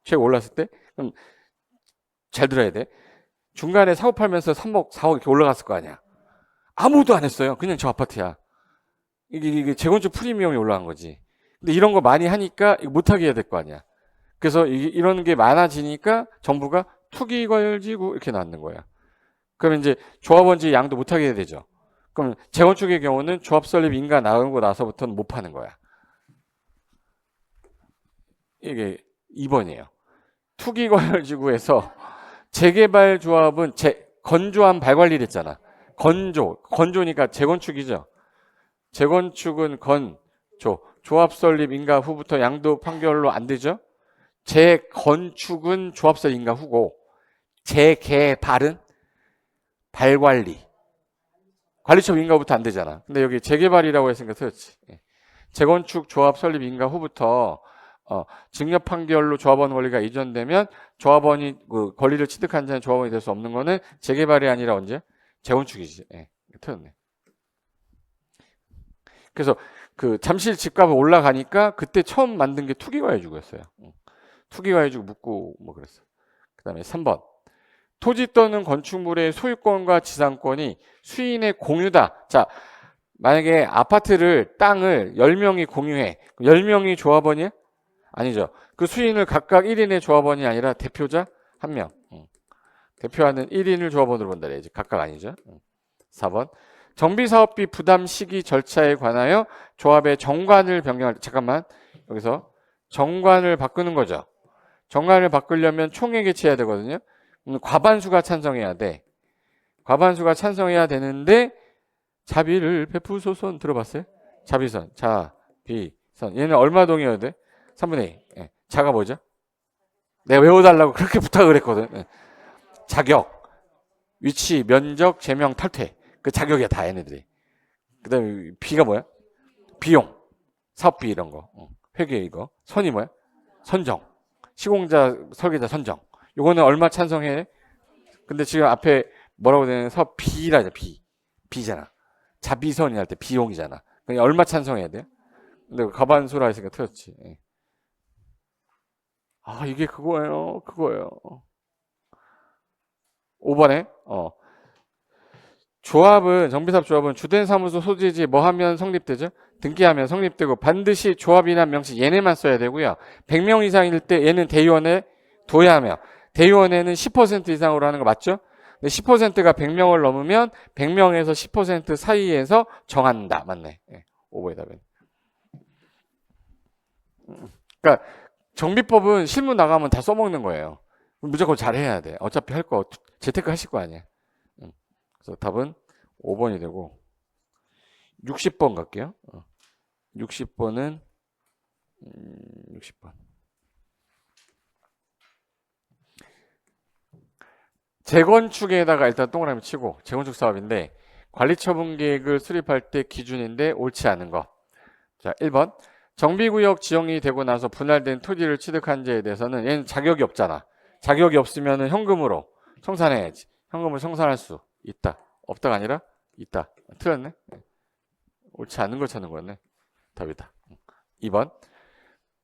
최고 올랐을 때. 그럼 잘 들어야 돼. 중간에 사업 팔면서 3억, 4억 이렇게 올라갔을 거 아니야. 아무도 안 했어요. 그냥 저 아파트야. 이게 재건축 프리미엄이 올라간 거지. 근데 이런 거 많이 하니까 못하게 해야 될 거 아니야. 그래서 이런 게 많아지니까 정부가 투기과열지구 이렇게 나왔는 거야. 그러면 이제 조합원지 양도 못하게 해야 되죠. 그럼 재건축의 경우는 조합 설립 인가 나오고 나서부터는 못 파는 거야. 이게 2번이에요. 투기과열지구에서 재개발 조합은 건조한 발관리를 했잖아. 건조니까 재건축이죠. 재건축은 조합 설립 인가 후부터 양도 판결로 안 되죠. 재건축은 조합 설립 인가 후고 재개발은 발관리. 관리처분 인가부터 안 되잖아. 근데 여기 재개발이라고 했으니까 그렇지. 재건축 조합 설립 인가 후부터 증여 판결로 조합원 권리가 이전되면 조합원이 그 권리를 취득한 자는 조합원이 될 수 없는 거는 재개발이 아니라 언제? 재건축이지. 틀렸네. 그래서 그 잠실 집값이 올라가니까 그때 처음 만든 게 투기과외주구였어요. 투기과해주고 묻고 뭐 그랬어. 그 다음에 3번. 토지 또는 건축물의 소유권과 지상권이 수인의 공유다. 자, 만약에 아파트를, 땅을 10명이 공유해. 10명이 조합원이야? 아니죠. 그 수인을 각각 1인의 조합원이 아니라 대표자 1명. 대표하는 1인을 조합원으로 본다. 이제 각각 아니죠. 4번. 정비사업비 부담 시기 절차에 관하여 조합의 정관을 변경할 때, 잠깐만. 여기서 정관을 바꾸는 거죠. 정관을 바꾸려면 총회 개최해야 되거든요. 과반수가 찬성해야 돼. 과반수가 찬성해야 되는데 자비를 베푸소선 들어봤어요? 자비선, 자비선. 얘는 얼마 동의해야 돼? 3분의 2. 예. 자가 뭐죠? 내가 외워달라고 그렇게 부탁을 했거든. 예. 자격, 위치, 면적, 제명, 탈퇴. 그 자격이야 다 얘네들이. 그 다음에 비가 뭐야? 비용, 사업비 이런 거. 회계 이거. 선이 뭐야? 선정. 시공자, 설계자 선정. 요거는 얼마 찬성해? 근데 지금 앞에 뭐라고 되는 사업 비라죠. 비잖아. 자비선이 할 때 비용이잖아. 그러니까 얼마 찬성해야 돼요? 근데 과반수라 했으니까 틀렸지. 아, 이게 그거예요. 5번에 조합은, 정비사업 조합은 주된 사무소 소재지 뭐 하면 성립되죠? 등기하면 성립되고 반드시 조합이나 명시 얘네만 써야 되고요. 100명 이상일 때 얘는 대의원에 둬야 하며, 대의원에는 10% 이상으로 하는 거 맞죠? 근데 10%가 100명을 넘으면 100명에서 10% 사이에서 정한다. 맞네. 5번의 답은. 그러니까 정비법은 실무 나가면 다 써먹는 거예요. 무조건 잘해야 돼. 어차피 할 거 재테크 하실 거 아니야. 그래서 답은 5번이 되고 60번 갈게요. 60번은 60번. 재건축에다가 일단 동그라미 치고, 재건축 사업인데 관리처분 계획을 수립할 때 기준인데 옳지 않은 거. 자, 1번. 정비구역 지정이 되고 나서 분할된 토지를 취득한 자에 대해서는 얘는 자격이 없잖아. 자격이 없으면 현금으로 청산해야지. 현금을 청산할 수 있다. 없다가 아니라 있다. 틀렸네. 옳지 않은 걸 찾는 거였네. 답이다. 2번.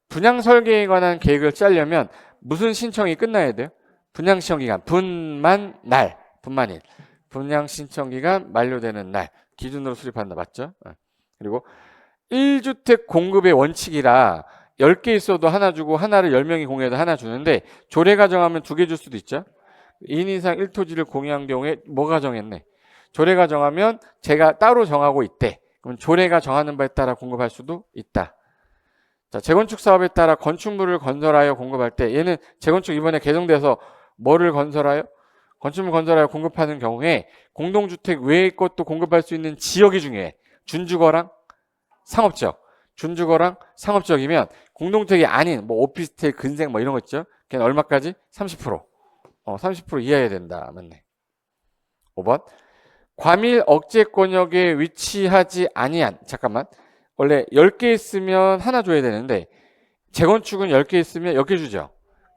분양 설계에 관한 계획을 짜려면 무슨 신청이 끝나야 돼요? 분양 신청 기간, 분만일. 분양 신청 기간 만료되는 날 기준으로 수립한다. 맞죠? 그리고 1주택 공급의 원칙이라 10개 있어도 하나 주고, 하나를 10명이 공유해도 하나 주는데 조례가 정하면 2개 줄 수도 있죠. 2인 이상 1토지를 공유한 경우에 뭐가 정했네? 조례가 정하면 제가 따로 정하고 있대. 그럼 조례가 정하는 바에 따라 공급할 수도 있다. 자, 재건축 사업에 따라 건축물을 건설하여 공급할 때, 얘는 재건축 이번에 개정돼서 뭐를 건설하여? 건축물 건설하여 공급하는 경우에 공동주택 외의 것도 공급할 수 있는 지역이 중요해. 준주거랑 상업지역. 준주거랑 상업지역이면 공동주택이 아닌 뭐 오피스텔, 근생 뭐 이런 거 있죠? 걔는 얼마까지? 30%. 30% 이하여야 된다. 맞네. 5번. 과밀 억제권역에 위치하지 아니한, 잠깐만. 원래 10개 있으면 하나 줘야 되는데 재건축은 10개 있으면 10개 주죠.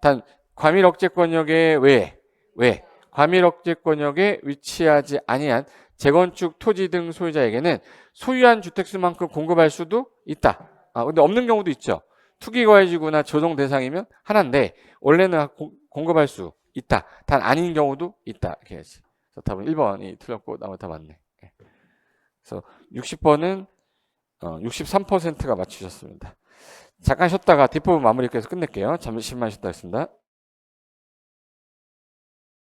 단 과밀 억제권역에 왜? 과밀 억제권역에 위치하지 아니한 재건축 토지 등 소유자에게는 소유한 주택수만큼 공급할 수도 있다. 근데 없는 경우도 있죠. 투기과해지구나 조정 대상이면 하나인데 원래는 공급할 수 있다. 단 아닌 경우도 있다. 이렇게 해야지. 그래서 답은 1번이 틀렸고 나머지 다 맞네. 그래서 60번은 63%가 맞추셨습니다. 잠깐 쉬었다가 뒷부분 마무리해서 끝낼게요. 잠시만 쉬었다 하겠습니다.